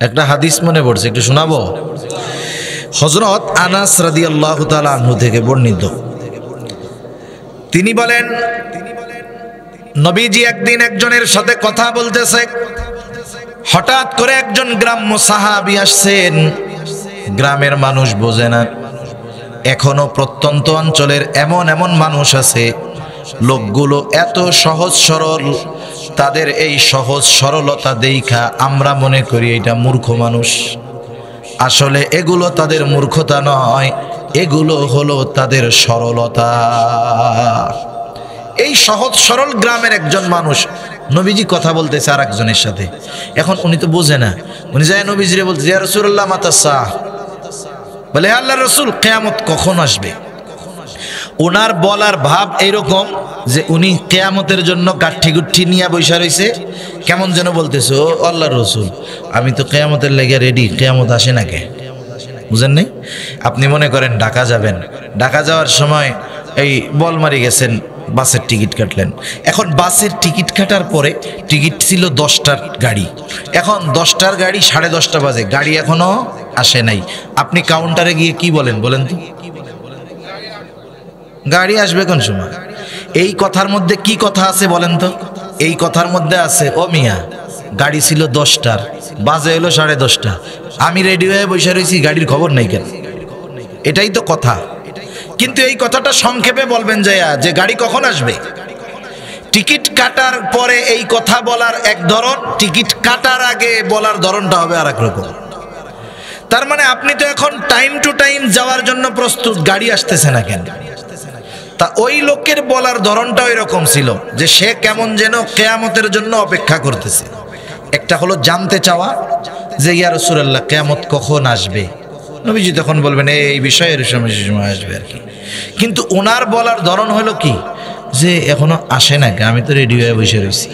একটা হাদিস মনে পড়ছে, একটু শোনাবো। হযরত আনাস রাদিয়াল্লাহু তাআলা আনহু থেকে বর্ণিত, তিনি বলেন নবীজি একদিন একজনের সাথে কথা বলতেছে, হঠাৎ করে একজন গ্রাম্য সাহাবী আসছেন। গ্রামের মানুষ বোঝে না, এখনো প্রত্যন্ত অঞ্চলের এমন এমন মানুষ আছে, লোকগুলো এত সহজ সরল, তাদের এই সহজ সরলতা দেখা আমরা মনে করি এটা মূর্খ মানুষ। আসলে এগুলো তাদের মূর্খতা নয়, এগুলো হলো তাদের সরলতা। এই সহজ সরল গ্রামের একজন মানুষ নবীজি কথা বলতেছে আর একজনের সাথে। এখন উনি তো বোঝে না, উনি যায় নবীজিরে বলতে, ইয়া রাসূলুল্লাহ মাতা সাহ, বলে আল্লাহর রাসূল কিয়ামত কখন আসবে। ওনার বলার ভাব এইরকম যে উনি কিয়ামতের জন্য গাঠি গুঠি নিয়ে বসে রয়েছে, কেমন যেন বলতেছে, ও আল্লাহর রাসূল আমি তো কিয়ামতের লেগে রেডি, কিয়ামত আসে না কে? বুঝেন নাই? আপনি মনে করেন ঢাকা যাবেন, ঢাকা যাওয়ার সময় এই বলমারি গেছেন, বাসের টিকিট কাটলেন। এখন বাসের টিকিট কাটার পরে টিকিট ছিল 10টার গাড়ি, এখন 10টার গাড়ি 10:30 বাজে, গাড়ি এখনো আসে নাই। আপনি কাউন্টারে গিয়ে কি বলেন বলেন তো? গাড়ি আসবে কোন সময়? এই কথার মধ্যে কি কথা আছে বলেন তো? এই কথার মধ্যে আছে, ও মিয়া গাড়ি ছিল 10টার, বাজে হলো 10:30, আমি রেডি হয়ে বসে রয়েছি, গাড়ির খবর নেই কেন? এটাই তো কথা। কিন্তু এই কথাটা সংক্ষেপে বলবেন যে গাড়ি কখন আসবে। টিকিট কাটার পরে এই কথা বলার এক ধরন, টিকিট কাটার আগে বলার ধরনটা হবে আর এক রকম। তার মানে আপনি তো এখন টাইম টু টাইম যাওয়ার জন্য প্রস্তুত, গাড়ি আসতেছে না কেন? তা ওই লোকের বলার ধরনটা ওই রকম ছিল যে সে কেমন যেন কিয়ামতের জন্য অপেক্ষা করতেছে। একটা হলো জানতে চাওয়া যে ইয়া রাসূলুল্লাহ কিয়ামত কখন আসবে। নবীজি তখন বলবেন এই বিষয়ের সময় আসবে আর কি। কিন্তু ওনার বলার ধরন হলো কি, যে এখনো আসে না, আমি তো রেডি হয়ে বসে রয়েছি।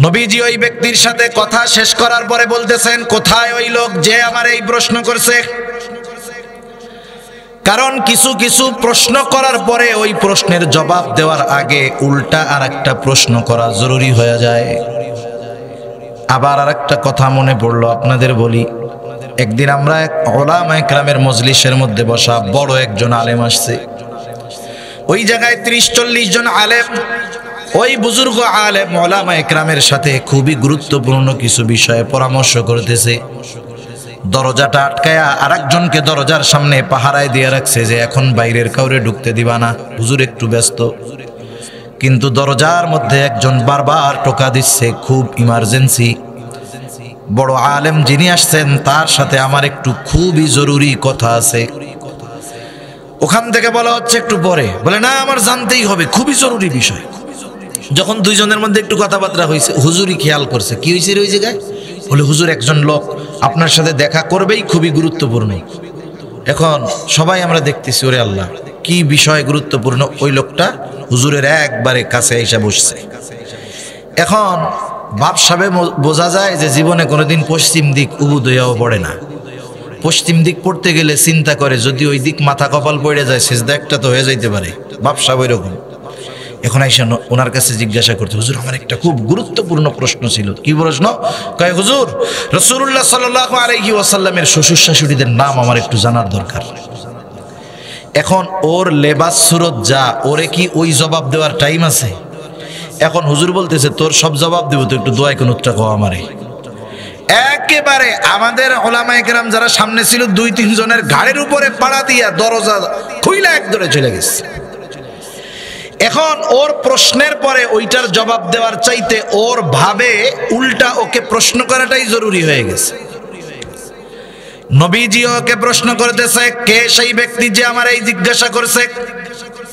নবীজি ওই ব্যক্তির সাথে কথা শেষ করার পরে বলতেছেন, কোথায় ওই লোক যে আমার এই প্রশ্ন করছে? কারণ কিছু কিছু প্রশ্ন করার পরে ওই প্রশ্নের জবাব দেওয়ার আগে উল্টা আর একটা প্রশ্ন করা জরুরি হয়ে যায়। আবার আর একটা কথা মনে পড়লো, আপনাদের বলি। একদিন আমরা এক উলামায়ে কেরামের মজলিসের মধ্যে বসা, বড় একজন আলেম আসছে। ওই জায়গায় 30-40 জন আলেম, ওই বুজুর্গ আলেম উলামায়ে কেরামের সাথে খুবই গুরুত্বপূর্ণ কিছু বিষয়ে পরামর্শ করতেছে। দরজাটা আটকায়া আরেকজনকে দরজার সামনে পাহারায় দিয়ে রাখছে যে এখন বাইরের কাউরে ঢুকতে দিবা না, হুজুর একটু ব্যস্ত। কিন্তু দরজার মধ্যে একজন বারবার টোকা দিচ্ছে, খুব ইমার্জেন্সি। বড় আলেম যিনি আসছেন তার সাথে আমার একটু খুবই জরুরি কথা আছে। ওখান থেকে বলা হচ্ছে একটু পরে, বলে না আমার জানতেই হবে, খুবই জরুরি বিষয়। যখন দুইজনের মধ্যে একটু কথাবার্তা হয়েছে, হুজুরই খেয়াল করছে, কি হয়েছে ওই জায়গায়? বলে হুজুর একজন লোক আপনার সাথে দেখা করবেই, খুবই গুরুত্বপূর্ণ। এখন সবাই আমরা দেখতেছি, ওরে আল্লাহ কি বিষয় গুরুত্বপূর্ণ। ওই লোকটা হুজুরের একবারে কাছে এসে বসছে। এখন ভাবসাবে বোঝা যায় যে জীবনে কোনোদিন পশ্চিম দিক উবুদ হইয়াও পড়ে না। পশ্চিম দিক পড়তে গেলে চিন্তা করে যদি ওই দিক মাথা কপাল পড়ে যায়, সিজদা একটা তো হয়ে যাইতে পারে, ভাবসাব ওই রকম। এখন আইসা ওনার কাছে জিজ্ঞাসা করতে, হুজুর আমার একটা খুব গুরুত্বপূর্ণ প্রশ্ন ছিল। কি প্রশ্ন? কয় হুজুর রাসূলুল্লাহ সাল্লাল্লাহু আলাইহি ওয়াসাল্লামের শ্বশুর শাশুড়িদের নাম আমার একটু জানার দরকার। এখন ওর লেবাস সুরত যা, ওরে কি ওই জবাব দেওয়ার টাইম আছে? এখন হুজুর বলতেছে তোর সব জবাব দেব, তো একটু দোয়া কুনুতটা কও আমারে। একেবারে আমাদের উলামায়ে কেরাম যারা সামনে ছিল 2-3 জনের ঘাড়ের উপরে পাড়া দিয়া দরজা খুইলা এক দৌড়ে চলে গেছে। এখন ওর প্রশ্নের পরে ওইটার জবাব দেওয়ার চাইতে ওর ভাবে উল্টা ওকে প্রশ্ন করাটাই জরুরি হয়ে গেছে। নবীজি ওকে প্রশ্ন করতেছে, কে সেই ব্যক্তি যে আমার এই জিজ্ঞাসা করছে?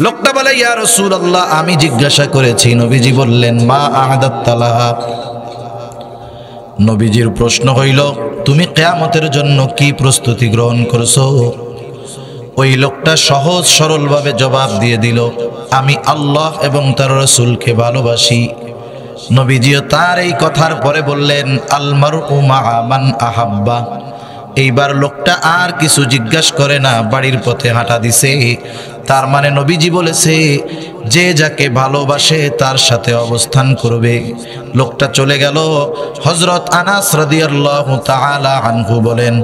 লোকটা বলে, ইয়া রাসূলুল্লাহ আমি জিজ্ঞাসা করেছি। নবীজি বললেন, মা আ'দাত লাহা। নবীজির প্রশ্ন হইল, তুমি কিয়ামতের জন্য কি প্রস্তুতি গ্রহণ করছো? ওই লোকটা সহজ সরলভাবে জবাব দিয়ে দিল, আমি আল্লাহ এবং তার রাসূলকে ভালোবাসি। নবীজিও তার এই কথার পরে বললেন, আল মারউ মা'a মান আহাব্বা। এইবার লোকটা আর কিছু জিজ্ঞাসা করে না, বাড়ির পথে হাঁটা দিছে। তার মানে নবীজি বলেছে যে যাকে ভালোবাসে তার সাথে অবস্থান করবে। লোকটা চলে গেল। হযরত আনাস রাদিয়াল্লাহু তাআলা আনহু বলেন,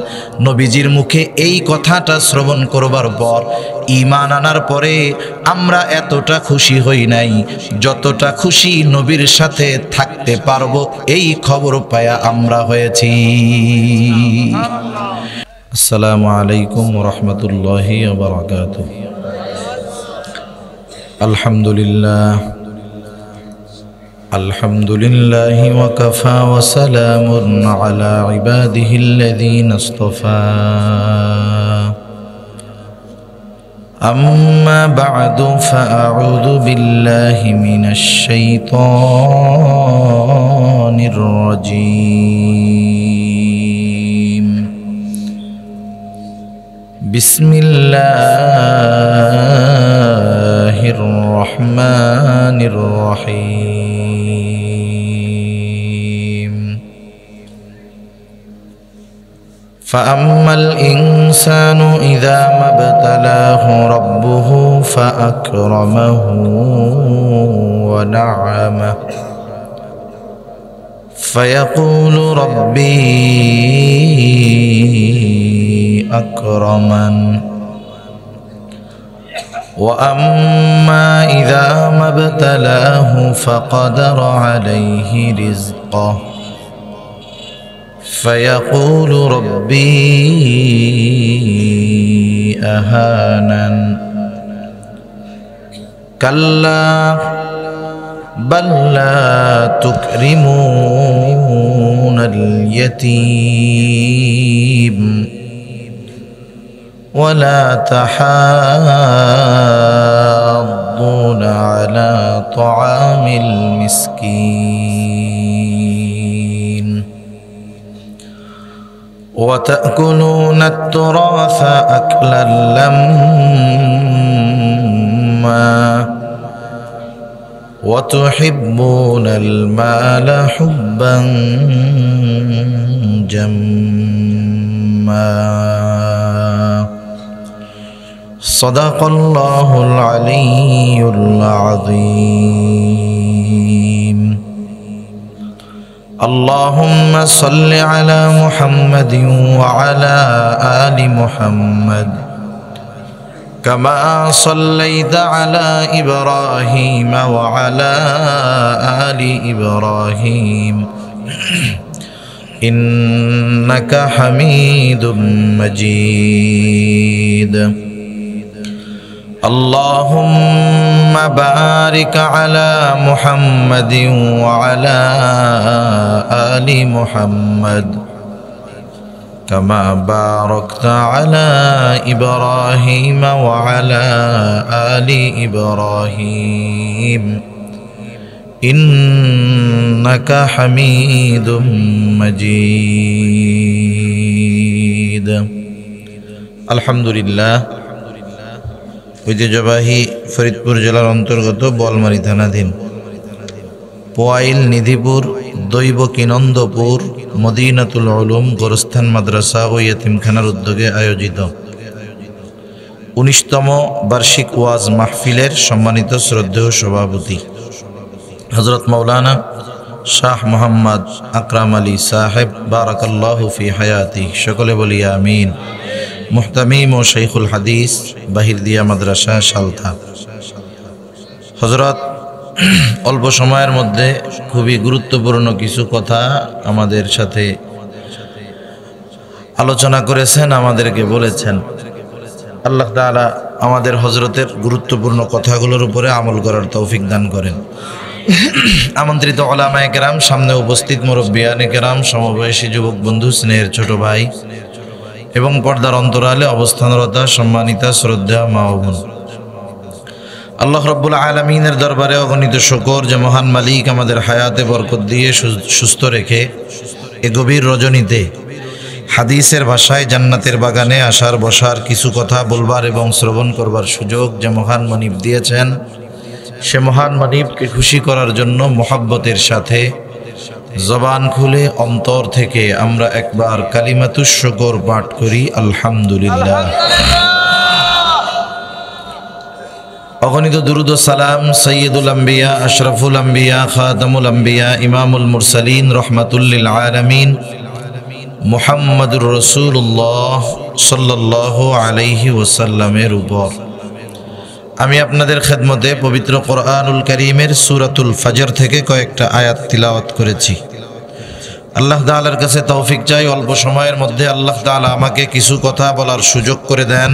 নবীজির মুখে এই কথাটা শ্রবণ করবার পর, ঈমান আনার পরে আমরা এতটা খুশি হই নাই যতটা খুশি নবীর সাথে থাকতে পারবো এই খবর পায়া আমরা হয়েছি। আসসালামু আলাইকুম ওয়া রাহমাতুল্লাহি ওয়া বারাকাতুহু। আলহামদুলিল্লাহ আলহামদুলিল্লাহি ওয়া কাফা ওয়া সালামুন আলা ইবাদিহিল্লাযীনা ইসতাফা। আম্মা বা'দু ফাআউযু বিল্লাহি মিনাশ শাইতানির রাজীম। বিসমিল্লাহির রহমানির রহিম। ফাআম্মাল ইনসানু ইযা মাবতালাহু রাব্বুহু ফাআকরামাহু ওয়া না'আমাহু ফায়াকুলু রাব্বি أكرمن وأما إذا ما ابتلاه فقدر عليه رزقه فيقول ربي أهانن كلا بل لا تكرمون اليتيم ولا تحاضون على طعام المسكين وتأكلون التراث أكلا لما وتحبون المال حبا جما صدق الله العلي العظيم. اللهم صل على محمد وعلى آل محمد كما صليت على إبراهيم وعلى آل إبراهيم إنك حميد مجيد. اللهم بارك على محمد وعلى آل محمد كما باركت على إبراهيم وعلى آل إبراهيم إنك حميد مجيد. الحمد لله. ঐতিহ্যবাহী ফরিদপুর জেলার অন্তর্গত বোয়ালমারী থানাধীন পোয়াইল নিধিপুর দৈবকীনন্দপুর মদিনাতুল উলুম গোরস্থান মাদ্রাসা ও ইয়েতিমখানার উদ্যোগে আয়োজিত ১৯তম বার্ষিক ওয়াজ মাহফিলের সম্মানিত শ্রদ্ধেয় সভাপতি হযরত মাওলানা শাহ মোহাম্মদ আকরাম আলী সাহেব বারাকাল্লাহু ফি হায়াতি, সকলে বলি আমিন। মুহতামিম ও শাইখুল হাদিস বাহিরদিয়া মাদ্রাসা সালথা। হযরত অল্প সময়ের মধ্যে খুবই গুরুত্বপূর্ণ কিছু কথা আমাদের সাথে আলোচনা করেছেন, আমাদেরকে বলেছেন। আল্লাহ তাআলা আমাদের হযরতের গুরুত্বপূর্ণ কথাগুলোর উপরে আমল করার তৌফিক দান করেন। আমন্ত্রিত উলামায়ে কেরাম, সামনে উপস্থিত মুরব্বিয়ানে কেরাম, সমবয়সী যুবক বন্ধু, স্নেহের ছোট ভাই এবং পর্দার অন্তরালে অবস্থানরত সম্মানিতা শ্রদ্ধা মা ও বোন, আল্লাহ রাব্বুল আলামিনের দরবারে অগণিত শুকর যে মহান মালিক আমাদের হায়াতে বরকত দিয়ে সুস্থ রেখে এ গভীর রজনীতে হাদিসের ভাষায় জান্নাতের বাগানে আসার বসার কিছু কথা বলবার এবং শ্রবণ করবার সুযোগ যে মহান মনিব দিয়েছেন, সে মহান মনিবকে খুশি করার জন্য মোহাব্বতের সাথে জবান খুলে অন্তর থেকে আমরা একবার কালিমাতুশ শুকর পাঠ করি, আলহামদুলিল্লাহ। অগণিত দুরুদ ও সালাম সৈয়দুল আম্বিয়া আশরাফুল আম্বিয়া খাতামুল আম্বিয়া ইমামুল মুরসালিন রহমাতুল্লিল আলামিন মুহাম্মদুর রাসূলুল্লাহ সাল্লাল্লাহু আলাইহি ওয়াসাল্লামের উপর আমি আপনাদের খেদমতে পবিত্র কোরআনুল কারীমের সূরাতুল ফজর থেকে কয়েকটা আয়াত তিলাওয়াত করেছি। আল্লাহ তাআলার কাছে তৌফিক চাই, অল্প সময়ের মধ্যে আল্লাহ তাআলা আমাকে কিছু কথা বলার সুযোগ করে দেন,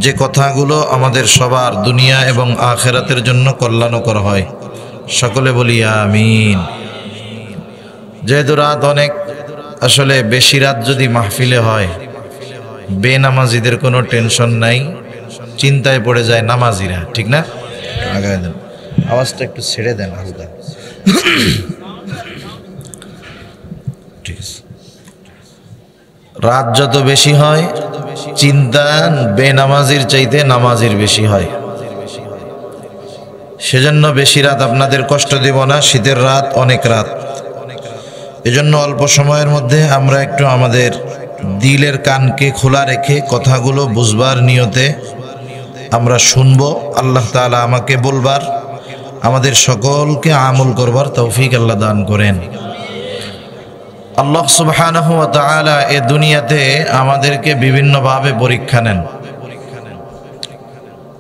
যে কথাগুলো আমাদের সবার দুনিয়া এবং আখিরাতের জন্য কল্যাণকর হয়। সকলে বলি আমিন। যেহেতু রাত অনেক, আসলে বেশি রাত যদি মাহফিলে হয় বেনামাজিদের কোনো টেনশন নাই, চিন্তায় পড়ে যায় নামাজিরা, ঠিক না? আগায় দেন, আওয়াজটা একটু ছেড়ে দেন হালকা। রাত যত বেশি হয় চিন্তা বেনামাজির চাইতে নামাজির বেশি হয়। সেজন্য বেশি রাত আপনাদের কষ্ট দেব না, শীতের রাত অনেক রাত, এজন্য অল্প সময়ের মধ্যে আমরা একটু আমাদের দিলের কানকে খোলা রেখে কথাগুলো বুঝবার নিয়তে আমরা শুনবো। আল্লাহ তাআলা আমাকে বলবার, আমাদের সকলকে আমল করবার তৌফিক আল্লাহ দান করেন। আল্লাহ সুবহানাহু ওয়া তাআলা এই দুনিয়াতে আমাদেরকে বিভিন্নভাবে পরীক্ষা নেন।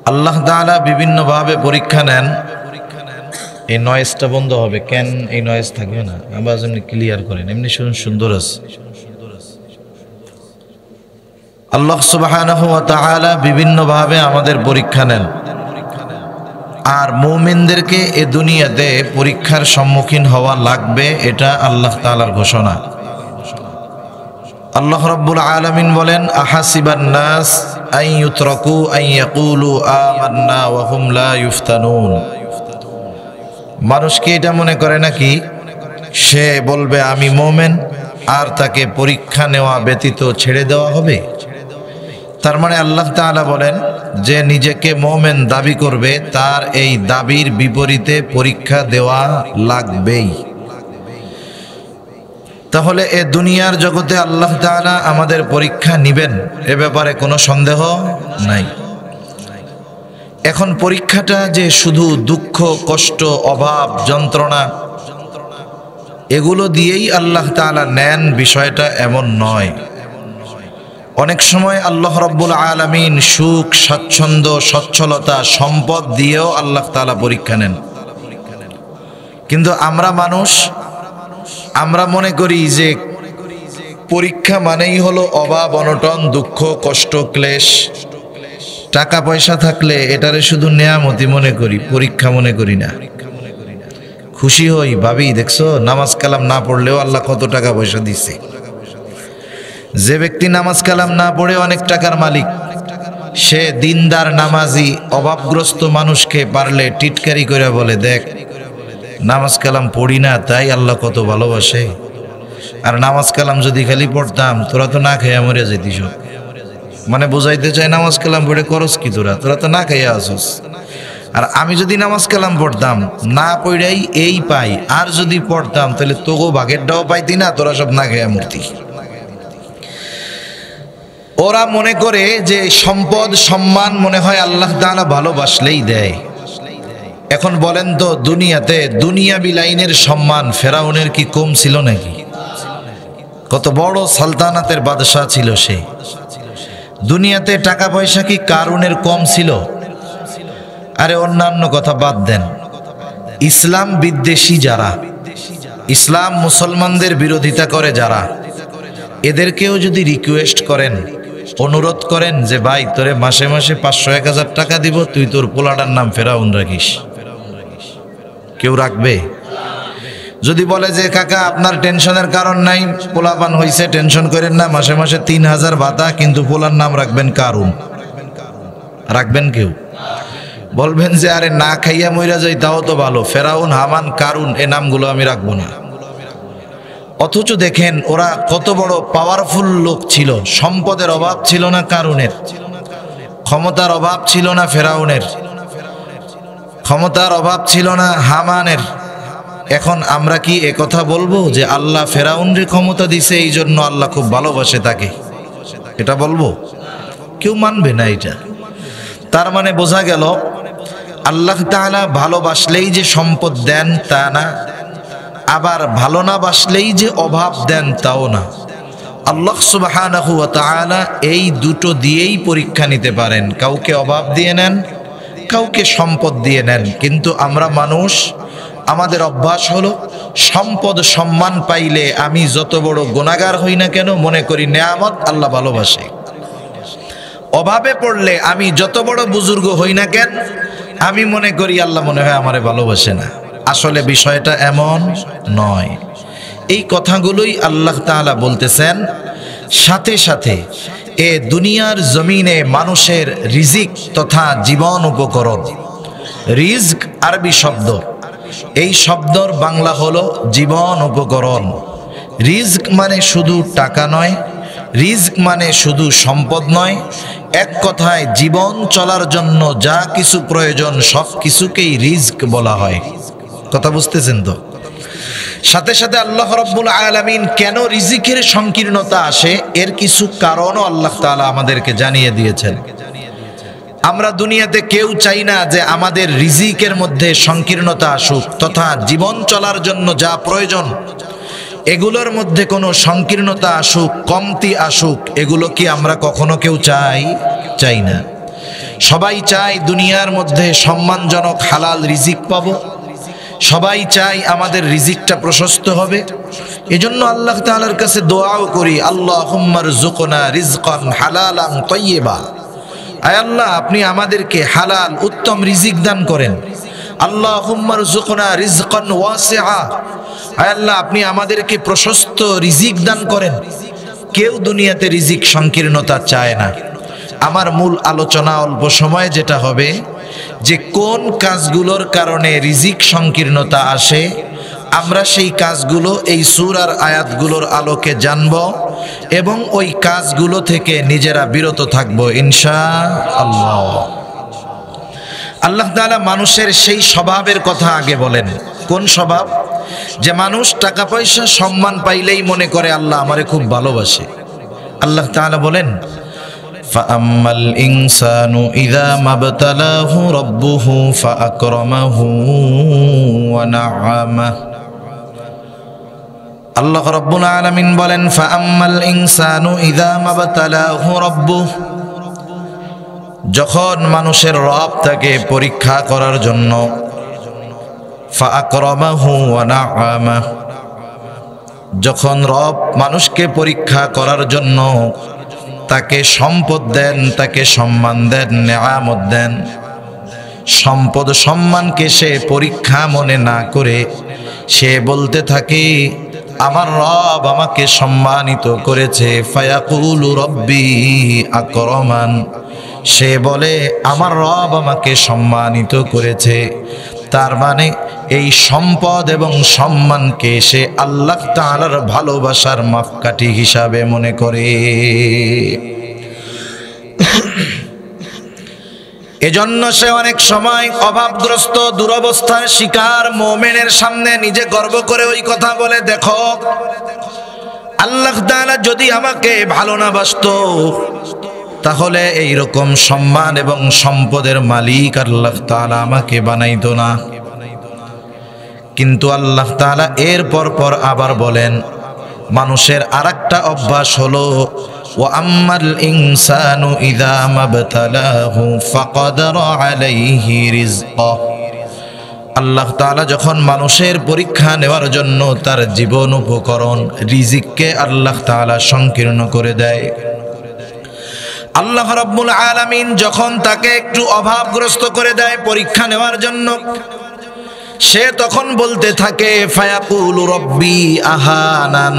আল্লাহ তাআলা বিভিন্নভাবে পরীক্ষা নেন। এই নয়েজটা বন্ধ হবে কেন? এই নয়েজ থাকবে না, আবার এমনি ক্লিয়ার করেন, এমনি সুন্দর আছে। আল্লাহ সুবহানাহু ওয়া তাআলা বিভিন্নভাবে আমাদের পরীক্ষা নেন, আর মুমিনদেরকে এ দুনিয়াতে পরীক্ষার সম্মুখীন হওয়া লাগবে, এটা আল্লাহ তাআলার ঘোষণা। আল্লাহ রাব্বুল আলামিন বলেন, আহাসিবান নাস আন ইউতরাকু আন ইয়াকুলু আমান্না ওয়া হুম লা ইফতানুন। মানুষ কি এটা মনে করে নাকি সে বলবে আমি মুমিন আর তাকে পরীক্ষা নেওয়া ব্যতীত ছেড়ে দেওয়া হবে? তার মানে আল্লাহ তাআলা বলেন যে নিজেকে মুমিন দাবি করবে তার এই দাবির বিপরীতে পরীক্ষা দেওয়া লাগবেই। তাহলে এ দুনিয়ার জগতে আল্লাহ তাআলা আমাদের পরীক্ষা নেবেন, এ ব্যাপারে কোনো সন্দেহ নাই। এখন পরীক্ষাটা যে শুধু দুঃখ, কষ্ট, অভাব, যন্ত্রণা এগুলো দিয়েই আল্লাহ তাআলা নেন, বিষয়টা এমন নয়। অনেক সময় আল্লাহ রাব্বুল আলামিন সুখ, স্বাচ্ছন্দ্য, সচ্ছলতা, সম্পদ দিয়েও আল্লাহ তাআলা পরীক্ষা নেন। কিন্তু আমরা মানুষ, আমরা মনে করি যে পরীক্ষা মানেই হলো অভাব, অনটন, দুঃখ, কষ্ট, ক্লেশ। টাকা পয়সা থাকলে এটারে শুধু নেয়ামতি মনে করি, পরীক্ষা মনে করি না। খুশি হই, ভাবি দেখছো নামাজ কালাম না পড়লেও আল্লাহ কত টাকা পয়সা দিচ্ছে। যে ব্যক্তি নামাজ কালাম না পড়ে অনেক টাকার মালিক, সে দিনদার নামাজি অভাবগ্রস্ত মানুষকে পারলে টিটকারি করে বলে, দেখ নামাজ কালাম পড়ি না তাই আল্লাহ কত ভালোবাসে, আর নামাজ কালাম যদি খালি পড়তাম তোরা তো না খেয়ে মরে যেতিস। মানে বুঝাইতে চাই নামাজ কালাম পড়ে করস কি তোরা তো না খাইয়া আসস। আর আমি যদি নামাজ কালাম পড়তাম না পড়াই এই পাই, আর যদি পড়তাম তাহলে তোগো ভাগেরটাও পাইতি না, তোরা সব না খেয়ে মরতি। ওরা মনে করে যে সম্পদ, সম্মান মনে হয় আল্লাহ তাআলা ভালোবাসলেই দেয়। এখন বলেন তো, দুনিয়াতে দুনিয়াবি লাইনের সম্মান ফেরাউনের কি কম ছিল নাকি? কত বড় সালতানাতের বাদশা ছিল সে। দুনিয়াতে টাকা পয়সা কি কারুনের কম ছিল? আরে অন্যান্য কথা বাদ দেন, ইসলাম বিদ্বেষী যারা, ইসলাম মুসলমানদের বিরোধিতা করে যারা, এদেরকেও যদি রিকোয়েস্ট করেন, অনুরোধ করেন যে ভাই তোরে মাসে মাসে 500-1000 টাকা দিব, তুই তোর পোলাটার নাম ফেরাউন রাখিস, কেউ রাখবে? যদি বলে যে কাকা আপনার টেনশনের কারণ নাই, পোলাপান হইছে, টেনশন করেন না, মাসে মাসে 3000 ভাতা, কিন্তু পোলার নাম রাখবেন কারুন, রাখবেন কেউ? বলবেন যে আরে না খাইয়া মইরা যাই তাও তো ভালো, ফেরাউন, হামান, কারুন এ নামগুলো আমি রাখবো না। অথচ দেখেন ওরা কত বড় পাওয়ারফুল লোক ছিল, সম্পদের অভাব ছিল না কারুনের, ক্ষমতার অভাব ছিল না ফেরাউনের, ক্ষমতার অভাব ছিল না হামানের। এখন আমরা কি একথা বলবো যে আল্লাহ ফেরাউনরে ক্ষমতা দিছে এই জন্য আল্লাহ খুব ভালোবাসে তাকে? এটা বলবো? কেউ মানবে না এটা। তার মানে বোঝা গেল আল্লাহ তাআলা ভালোবাসলেই যে সম্পদ দেন তা না, আবার ভালো না বাসলেই যে অভাব দেন তাও না। আল্লাহ সুবহানাহু ওয়া তাআলা এই দুটো দিয়েই পরীক্ষা নিতে পারেন। কাউকে অভাব দিয়ে নেন, কাউকে সম্পদ দিয়ে নেন। কিন্তু আমরা মানুষ, আমাদের অভ্যাস হলো সম্পদ সম্মান পাইলে আমি যত বড় গুনাহগার হই না কেন মনে করি নেয়ামত আল্লাহ ভালোবাসে। অভাবে পড়লে আমি যত বড় বুজুর্গ হই না কেন আমি মনে করি আল্লাহ মনে হয় আমারে ভালোবাসে না। আসলে বিষয়টা এমন নয়। এই কথাগুলোই আল্লাহ তাআলা বলতেছেন। সাথে সাথে এ দুনিয়ার জমিনে মানুষের রিজিক তথা জীবন উপকরণ, রিজক আরবি শব্দ, এই শব্দর বাংলা হলো জীবন উপকরণ। রিজক মানে শুধু টাকা নয়, রিজক মানে শুধু সম্পদ নয়, এক কথায় জীবন চলার জন্য যা কিছু প্রয়োজন সব কিছুকেই রিজক বলা হয়। কথা বুঝতেছেন তো? সাথে সাথে আল্লাহ রাব্বুল আলামিন কেন রিজিকের সংকীর্ণতা আসে এর কিছু কারণও আল্লাহ তাআলা আমাদেরকে জানিয়ে দিয়েছেন। আমরা দুনিয়াতে কেউ চাই না যে আমাদের রিজিকের মধ্যে সংকীর্ণতা আসুক, তথা জীবন চলার জন্য যা প্রয়োজন এগুলোর মধ্যে কোনো সংকীর্ণতা আসুক, কমতি আসুক, এগুলো কি আমরা কখনো কেউ চাই না। সবাই চায় দুনিয়ার মধ্যে সম্মানজনক হালাল রিজিক পাবো, সবাই চাই আমাদের রিজিকটা প্রশস্ত হবে। এজন্য আল্লাহ তাআলার কাছে দোয়াও করি, আল্লাহুম্মা রযুকনা রিজকান হালালান তাইয়্যিবা। আয় আল্লাহ, আপনি আমাদেরকে হালাল উত্তম রিজিক দান করেন। আল্লাহুম্মা রযুকনা রিজকান ওয়াসিআ। আয় আল্লাহ, আপনি আমাদেরকে প্রশস্ত রিজিক দান করেন। কেউ দুনিয়াতে রিজিক সংকীর্ণতা চায় না। আমার মূল আলোচনা অল্প সময়ে যেটা হবে যে কোন কাজগুলোর কারণে রিজিক সংকীর্ণতা আসে, আমরা সেই কাজগুলো এই সূরার আয়াতগুলোর আলোকে জানব এবং ওই কাজগুলো থেকে নিজেরা বিরত থাকব ইনশাআল্লাহ। আল্লাহ তাআলা মানুষের সেই স্বভাবের কথা আগে বলেন। কোন স্বভাব? যে মানুষ টাকা পয়সা সম্মান পাইলেই মনে করে আল্লাহ আমারে খুব ভালোবাসে। আল্লাহ তাআলা বলেন, ফাআম্মাল ইনসানু ইযা মাবতালাহু রাব্বুহু ফাআকরামাহু ওয়া না'আমাহু। আল্লাহ রাব্বুল আলামিন বলেন, ফাআম্মাল ইনসানু ইযা মাবতালাহু রাব্বুহু, যখন মানুষের রব তাকে পরীক্ষা করার জন্য, ফাআকরামাহু ওয়া না'আমাহু, যখন রব মানুষকে পরীক্ষা করার জন্য তাকে সম্পদ দেন, তাকে সম্মান দেন, নেয়ামত দেন, সম্পদ সম্মানকে সে পরীক্ষা মনে না করে সে বলতে থাকে আমার রব আমাকে সম্মানিত করেছে। ফায়াকুলু রব্বি আকরামান, সে বলে আমার রব আমাকে সম্মানিত করেছে। তার মানে এই সম্পদ এবং সম্মানকে সে আল্লাহ তাআলার ভালোবাসার মাপকাঠি হিসাবে মনে করে। এজন্য সে অনেক সময় অভাবগ্রস্ত দুরবস্থার শিকার মুমিনের সামনে নিজে গর্ব করে ওই কথা বলে, দেখো আল্লাহ তাআলা যদি আমাকে ভালো না বাসতো তাহলে এই রকম সম্মান এবং সম্পদের মালিক আল্লাহ তাআলা আমাকে বানাইতো না। কিন্তু আল্লাহ তাআলা এর পর আবার বলেন, মানুষের আরেকটা অভ্যাস হলো ওয়া আম্মাল ইনসানু ইযা মাবতালাহু ফাকাদারা আলাইহি রিজকাহ। আল্লাহ তাআলা যখন মানুষের পরীক্ষা নেওয়ার জন্য তার জীবন উপকরণ রিজিককে আল্লাহ তাআলা সংকীর্ণ করে দেয়। আল্লাহ রাব্বুল আলামিন যখন তাকে একটু অভাবগ্রস্ত করে দেয় পরীক্ষা নেওয়ার জন্য, সে তখন বলতে থাকে ফায়াকুলু রব্বি আহানান,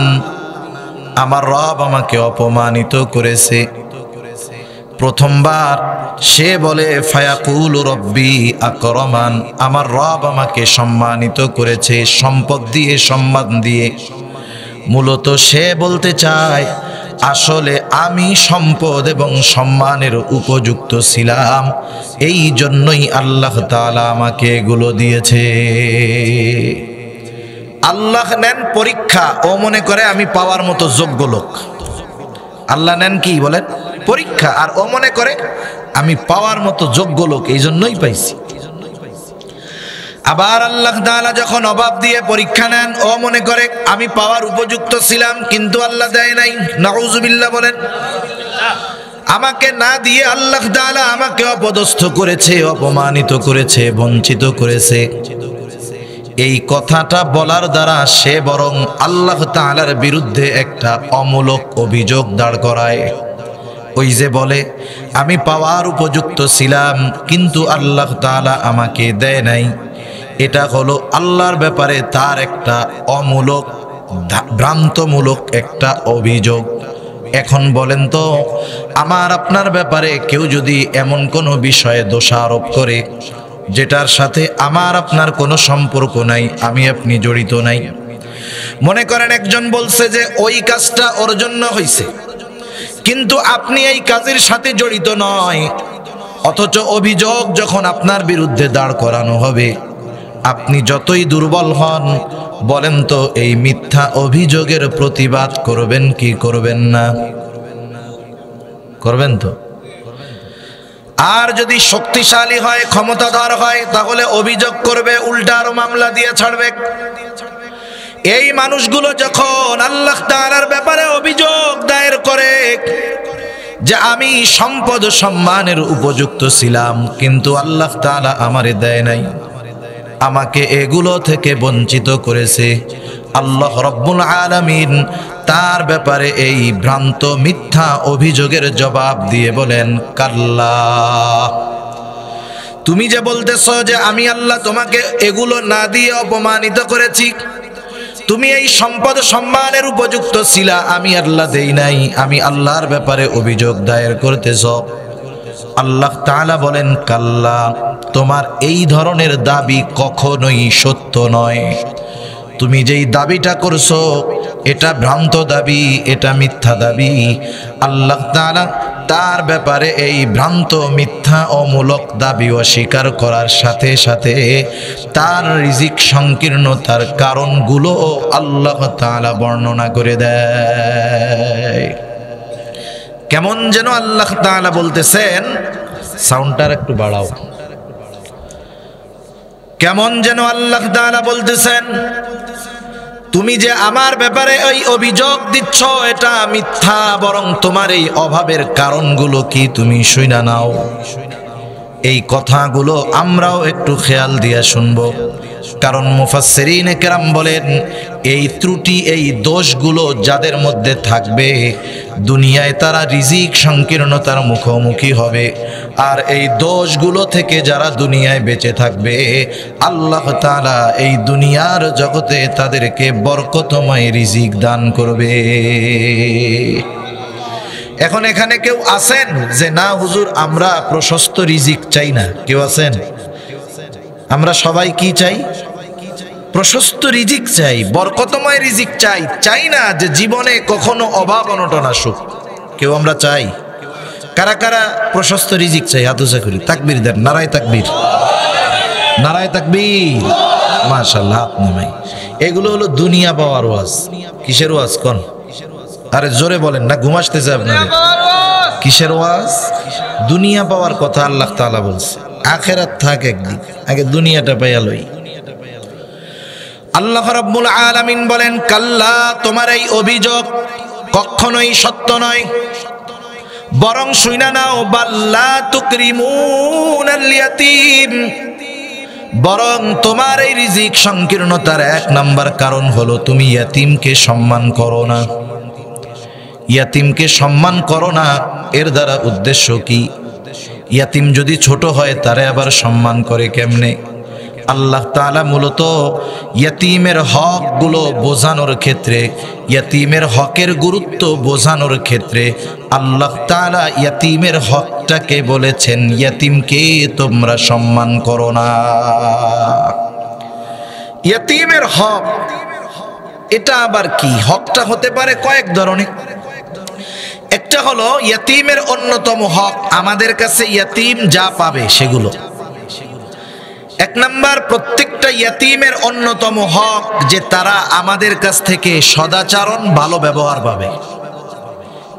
আমার রব আমাকে অপমানিত করেছে। প্রথমবার সে বলে ফায়াকুলু রব্বি আকরামান, আমার রব আমাকে সম্মানিত করেছে সম্পদ দিয়ে, সম্মান দিয়ে। মূলত সে বলতে চায় আসলে আমি সম্পদ এবং সম্মানের উপযুক্ত ছিলাম, এই জন্যই আল্লাহ তাআলা আমাকে এগুলো দিয়েছে। আল্লাহ নেন পরীক্ষা, ও মনে করে আমি পাওয়ার মতো যোগ্য লোক। আল্লাহ নেন কি বলেন? পরীক্ষা, আর ও মনে করে আমি পাওয়ার মতো যোগ্য লোক, এই জন্যই পাইছি। আবার আল্লাহ তাআলা যখন অভাব দিয়ে পরীক্ষা নেন, ও মনে করে আমি পাওয়ার উপযুক্ত ছিলাম কিন্তু আল্লাহ দেয় নাই। নাউজুবিল্লাহ বলেন। আমাকে না দিয়ে আল্লাহ তাআলা আমাকে অপদস্থ করেছে, অপমানিত করেছে, বঞ্চিত করেছে। এই কথাটা বলার দ্বারা সে বরং আল্লাহ তাআলার বিরুদ্ধে একটা অমূলক অভিযোগ দাঁড় করায়। ওই যে বলে আমি পাওয়ার উপযুক্ত ছিলাম কিন্তু আল্লাহ তাআলা আমাকে দেয় নাই, এটা হলো আল্লাহর ব্যাপারে তার একটা অমূলক ভ্রান্তমূলক একটা অভিযোগ। এখন বলেন তো, আমার আপনার ব্যাপারে কেউ যদি এমন কোনো বিষয়ে দোষারোপ করে যেটার সাথে আমার আপনার কোনো সম্পর্ক নাই, আমি আপনি জড়িত নাই। মনে করেন একজন বলছে যে ওই কাজটা ওর জন্য হয়েছে কিন্তু আপনি এই কাজের সাথে জড়িত নয়, অথচ অভিযোগ যখন আপনার বিরুদ্ধে দাঁড় করানো হবে, আপনি যতই দুর্বল হন বলেন তো এই মিথ্যা অভিযোগের প্রতিবাদ করবেন কি করবেন না? করবেন তো। আর যদি শক্তিশালী হয়, ক্ষমতাধর হয়, তাহলে অভিযোগ করবে, উল্টা আরো মামলা দিয়ে ছাড়বে। এই মানুষগুলো যখন আল্লাহ তাআলার ব্যাপারে অভিযোগ দায়ের করে যে আমি সম্পদ সম্মানের উপযুক্ত ছিলাম কিন্তু আল্লাহ তাআলা আমারে দেয় নাই, আমাকে এগুলো থেকে বঞ্চিত করেছে, আল্লাহ রব্বুল আলামিন তার ব্যাপারে এই ভ্রান্ত মিথ্যা অভিযোগের জবাব দিয়ে বলেন, কাল্লা, তুমি যে বলতেছো যে আমি আল্লাহ তোমাকে এগুলো না দিয়ে অপমানিত করেছি, তুমি এই সম্পদ সম্মানের উপযুক্ত ছিলা, আমি আল্লাহ দেই নাই, আমি আল্লাহর ব্যাপারে অভিযোগ দায়ের করতেছ। আল্লাহ তাআলা বলেন, কাল্লা, তোমার এই ধরনের দাবি কখনোই সত্য নয়। তুমি যেই দাবিটা করছো এটা ভ্রান্ত দাবি, এটা মিথ্যা দাবি। আল্লাহ তাআলা তার ব্যাপারে এই ভ্রান্ত মিথ্যা অমূলক দাবি অস্বীকার করার সাথে সাথে তার রিজিক সংকীর্ণতার কারণগুলো আল্লাহ তাআলা বর্ণনা করে দেয়। কেমন যেন আল্লাহ তাআলা বলতেছেন, সাউন্ডটা একটু বাড়াও, কেমন যেন আল্লাহ তাআলা বলতেছেন, তুমি যে আমার ব্যাপারে এই অভিযোগ দিচ্ছ এটা মিথ্যা, বরং তোমার এই অভাবের কারণগুলো কি তুমি শুইনা নাও। এই কথাগুলো আমরাও একটু খেয়াল দিয়ে শুনবো, কারণ মুফাসসিরিনে কেরাম বলেন এই ত্রুটি, এই দোষগুলো যাদের মধ্যে থাকবে দুনিয়ায় তারা রিজিক সংকীর্ণতার মুখোমুখি হবে, আর এই দোষগুলো থেকে যারা দুনিয়ায় বেঁচে থাকবে আল্লাহ তাআলা এই দুনিয়ার জগতে তাদেরকে বরকতময় রিজিক দান করবে। এখন এখানে কেউ আছেন যে না হুজুর আমরা প্রশস্ত রিজিক চাই না? কেউ আছেন? আমরা সবাই কি চাই? প্রশস্ত রিজিক চাই, বরকতময় রিজিক চাই। চাই না যে জীবনে কখনো অভাব অনটন আসুক। কেউ আমরা চাই? কারা কারা প্রশস্ত রিজিক চাই? হাত উঁচা করি, তাকবীর দেন, নারায়ে তাকবীর, নারায়ে তাকবীর, মাশাআল্লাহ। আপনি ভাই এগুলো হলো দুনিয়া পাওয়ার ওয়াজ। কিসের ওয়াজ কোন? আরে জোরে বলেন না, ঘুম আসতেছে আপনাদের। কিসের ওয়াজ? দুনিয়া পাওয়ার কথা আল্লাহ তাআলা বলছে, আখিরাত থাক একদিন, আগে দুনিয়াটা পাইয়া লই। আল্লাহ রাব্বুল আলামিন বলেন, কাল্লা, তোমার এই অভিযোগ কখনোই সত্য নয়, বরং শুইনা নাও, বাল্লা তুকরিমুনাল ইয়াতীম, বরং তোমার এই রিজিক সংকীর্ণতার এক নাম্বার কারণ হলো তুমি ইয়াতীমকে সম্মান করো না। ইয়াতীমকে সম্মান করো না, এর দ্বারা উদ্দেশ্য কি? ইয়াতীম যদি ছোট হয় তারে আবার সম্মান করে কেমনে? আল্লাহ তাআলা মূলত ইয়াতীমের হকগুলো বোঝানোর ক্ষেত্রে, ইয়াতীমের হকের গুরুত্ব বোঝানোর ক্ষেত্রে আল্লাহ তাআলা ইয়াতীমের হকটাকে বলেছেন, ইয়াতীমকে তোমরা সম্মান করো না। ইয়াতীমের হক এটা আবার কি? হকটা হতে পারে কয়েক ধরনের। একটা হলো ইয়াতীমের অন্যতম হক, আমাদের কাছে ইয়াতীম যা পাবে সেগুলো। এক নাম্বার, প্রত্যেকটা ইয়াতীমের অন্যতম হক যে তারা আমাদের কাছ থেকে সদাচরণ, ভালো ব্যবহার পাবে।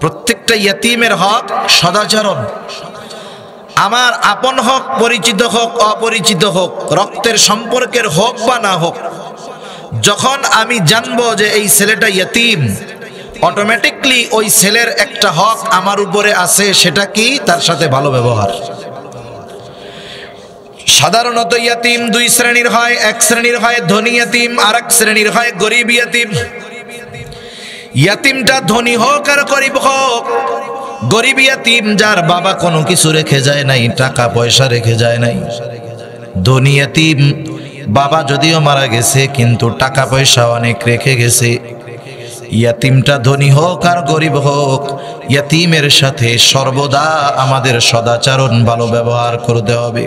প্রত্যেকটা ইয়াতীমের হক সদাচরণ। আমার আপন হোক, পরিচিত হোক, অপরিচিত হোক, রক্তের সম্পর্কের হোক বা না হোক, যখন আমি জানবো যে এই ছেলেটা ইয়তীম, অটোমেটিকলি ওই ছেলের একটা হক আমার উপরে আছে, সেটা কি? তার সাথে ভালো ব্যবহার। সাধারণত ইয়তীম দুই শ্রেণীর হয়, এক শ্রেণীর হয় ধনী ইয়তীম, আর এক শ্রেণীর হয় গরিব ইয়তীম। ইয়তীমটা ধনী হোক আর গরিব হোক, গরিব ইয়তীম যার বাবা কোনো কিছু রেখে যায় নাই, টাকা পয়সা রেখে যায় নাই। ধনী ইয়তীম বাবা যদিও মারা গেছে কিন্তু টাকা পয়সা অনেক রেখে গেছে। ইয়তীমটা ধনী হোক আর গরিব হোক, ইয়তীমের সাথে সর্বদা আমাদের সদাচরণ, ভালো ব্যবহার করতে হবে।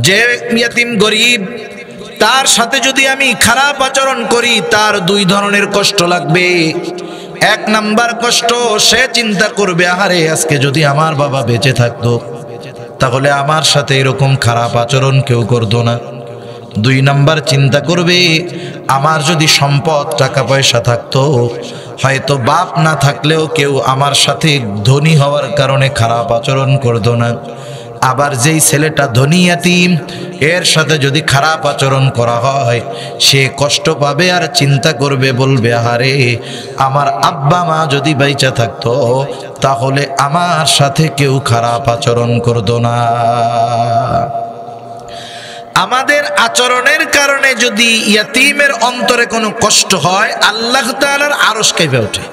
যে ইয়তীম গরিব, তার সাথে যদি আমি খারাপ আচরণ করি, তার দুই ধরনের কষ্ট লাগবে। এক নাম্বার কষ্ট, সে চিন্তা করবে, আহারে আজকে যদি আমার বাবা বেঁচে থাকতো তাহলে আমার সাথে এরকম খারাপ আচরণ কেউ করতো না। দুই নাম্বার চিন্তা করবে, আমার যদি সম্পদ টাকা পয়সা থাকতো, হয়তো বাপ না থাকলেও কেউ আমার সাথে ধনী হওয়ার কারণে খারাপ আচরণ করতো না। আবার যেই ছেলেটা ধনী ইয়তীম, এর সাথে যদি খারাপ আচরণ করা হয়, সে কষ্ট পাবে আর চিন্তা করবে, বলবে আহারে আমার আব্বা মা যদি বাইচা থাকতো তাহলে আমার সাথে কেউ খারাপ আচরণ করতো না। আমাদের আচরণের কারণে যদি ইয়তীমের অন্তরে কোনো কষ্ট হয়, আল্লাহ তাআলার আরশ কাঁপে ওঠে।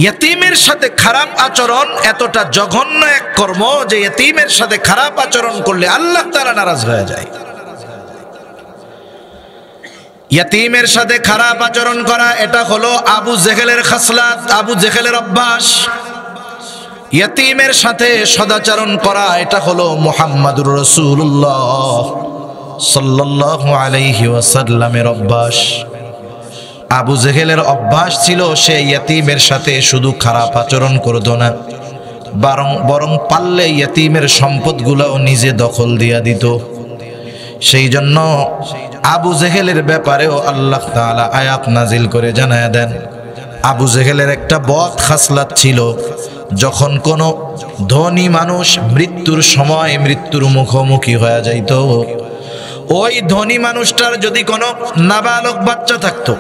ইয়তীমের সাথে খারাপ আচরণ এতটা জঘন্য এক কর্ম যে ইয়তীমের সাথে খারাপ আচরণ করলে আল্লাহ তাআলা নারাজ হয়ে যায়। ইয়তীমের সাথে খারাপ আচরণ করা, এটা হলো আবু জেহেলের খাসলাত, আবু জেহেলের অভ্যাস। ইয়তীমের সাথে সদাচরণ করা, এটা হলো মুহাম্মাদুর রাসূলুল্লাহ সাল্লাল্লাহু আলাইহি ওয়াসাল্লামের অভ্যাস। আবু জেহেলের অভ্যাস ছিল, সে ইয়তীমের সাথে শুধু খারাপ আচরণ করতো না, বরং পারলে ইয়তীমের সম্পদগুলোও নিজে দখল দিয়া দিত। সেই জন্য আবু জেহেলের ব্যাপারেও আল্লাহ তাআলা আয়াত নাজিল করে জানায়া দেন, আবু জেহেলের একটা বদ খাসলাত ছিল, যখন কোনো ধনী মানুষ মৃত্যুর সময় মৃত্যুর মুখোমুখি হয়ে যাইত, ওই ধনী মানুষটার যদি কোনো নাবালক বাচ্চা থাকতো,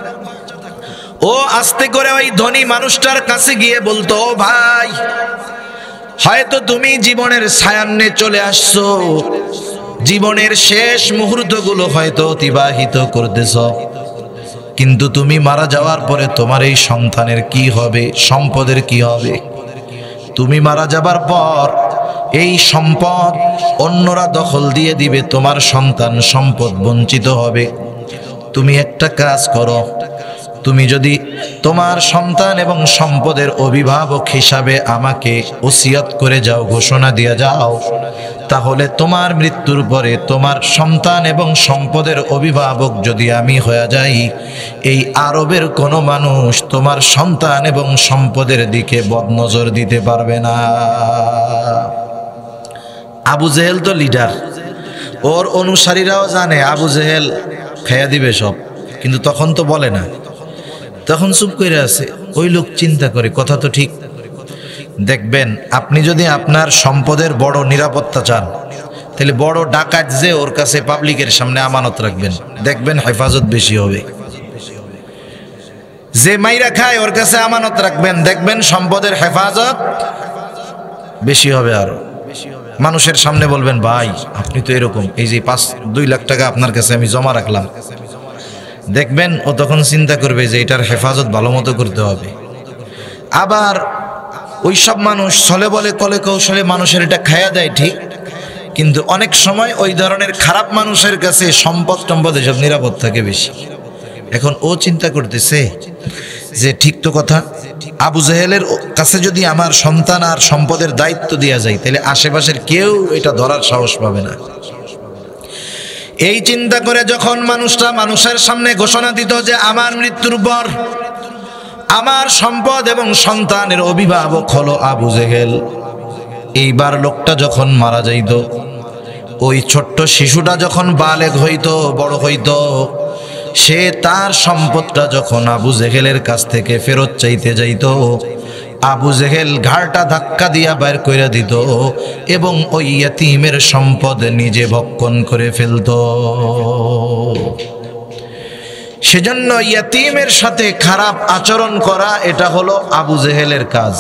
ও আস্তে করে ওই ধনী মানুষটার কাছে গিয়ে বলতো, ভাই হয়তো তুমি জীবনের সায়ান্নে চলে আসছো, জীবনের শেষ মুহূর্তগুলো হয়তো অতিবাহিত করতেছ, কিন্তু তুমি মারা যাওয়ার পরে তোমার এই সন্তানের কি হবে, সম্পদের কি হবে? তুমি মারা যাবার পর এই সম্পদ অন্যরা দখল দিয়ে দিবে, তোমার সন্তান সম্পদ বঞ্চিত হবে। তুমি একটা কাজ করো, তুমি যদি তোমার সন্তান এবং সম্পদের অভিভাবক হিসাবে আমাকে ওসিয়ত করে যাও, ঘোষণা দিয়ে যাও, তাহলে তোমার মৃত্যুর পরে তোমার সন্তান এবং সম্পদের অভিভাবক যদি আমি হয়ে যাই, এই আরবের কোনো মানুষ তোমার সন্তান এবং সম্পদের দিকে বদনজর দিতে পারবে না। আবু জেহেল তো লিডার, ওর অনুসারীরাও জানে আবু জেহেল খেয়া দিবে সব, কিন্তু তখন তো বলে না, তখন চুপ করে আছে। ওই লোক চিন্তা করে, কথা তো ঠিক। দেখবেন, আপনি যদি আপনার সম্পদের বড় নিরাপত্তা চান, তাহলে বড় ডাকাত যে ওর কাছে পাবলিকের সামনে আমানত রাখবেন, দেখবেন হেফাজত বেশি হবে। যে মাইরা খায় ওর কাছে আমানত রাখবেন, দেখবেন সম্পদের হেফাজত বেশি হবে। আরো মানুষের সামনে বলবেন, ভাই আপনি তো এরকম, এই যে 2 লাখ টাকা আপনার কাছে আমি জমা রাখলাম, দেখবেন ও তখন চিন্তা করবে যে এটার হেফাজত ভালো মতো করতে হবে। আবার ওই সব মানুষ ছলে বলে কলে কৌশলে মানুষের এটা খায়া দেয় ঠিক, কিন্তু অনেক সময় ওই ধরনের খারাপ মানুষের কাছে সম্পদ এসব নিরাপদ থাকে বেশি। এখন ও চিন্তা করতেছে যে ঠিক তো কথা, আবু জেহেলের কাছে যদি আমার সন্তান আর সম্পদের দায়িত্ব দেওয়া যায়, তাহলে আশেপাশের কেউ এটা ধরার সাহস পাবে না। এই চিন্তা করে যখন মানুষটা মানুষের সামনে ঘোষণা দিত যে আমার মৃত্যুর পর আমার সম্পদ এবং সন্তানের অভিভাবক হলো আবু জেহেল, এইবার লোকটা যখন মারা যাইত, ওই ছোট্ট শিশুটা যখন বালেগ হইতো, বড় হইতো, সে তার সম্পদটা যখন আবু জেহেলের কাছ থেকে ফেরত চাইতে যাইত, আবু জেহেল ঘাড়টা ধাক্কা দিয়া বাইর কইরা দিত এবং ওই ইয়তীমের সম্পদ নিজে ভক্ষণ করে ফেলত। সেজন্য ইয়তীমের সাথে খারাপ আচরণ করা এটা হলো আবু জেহেলের কাজ।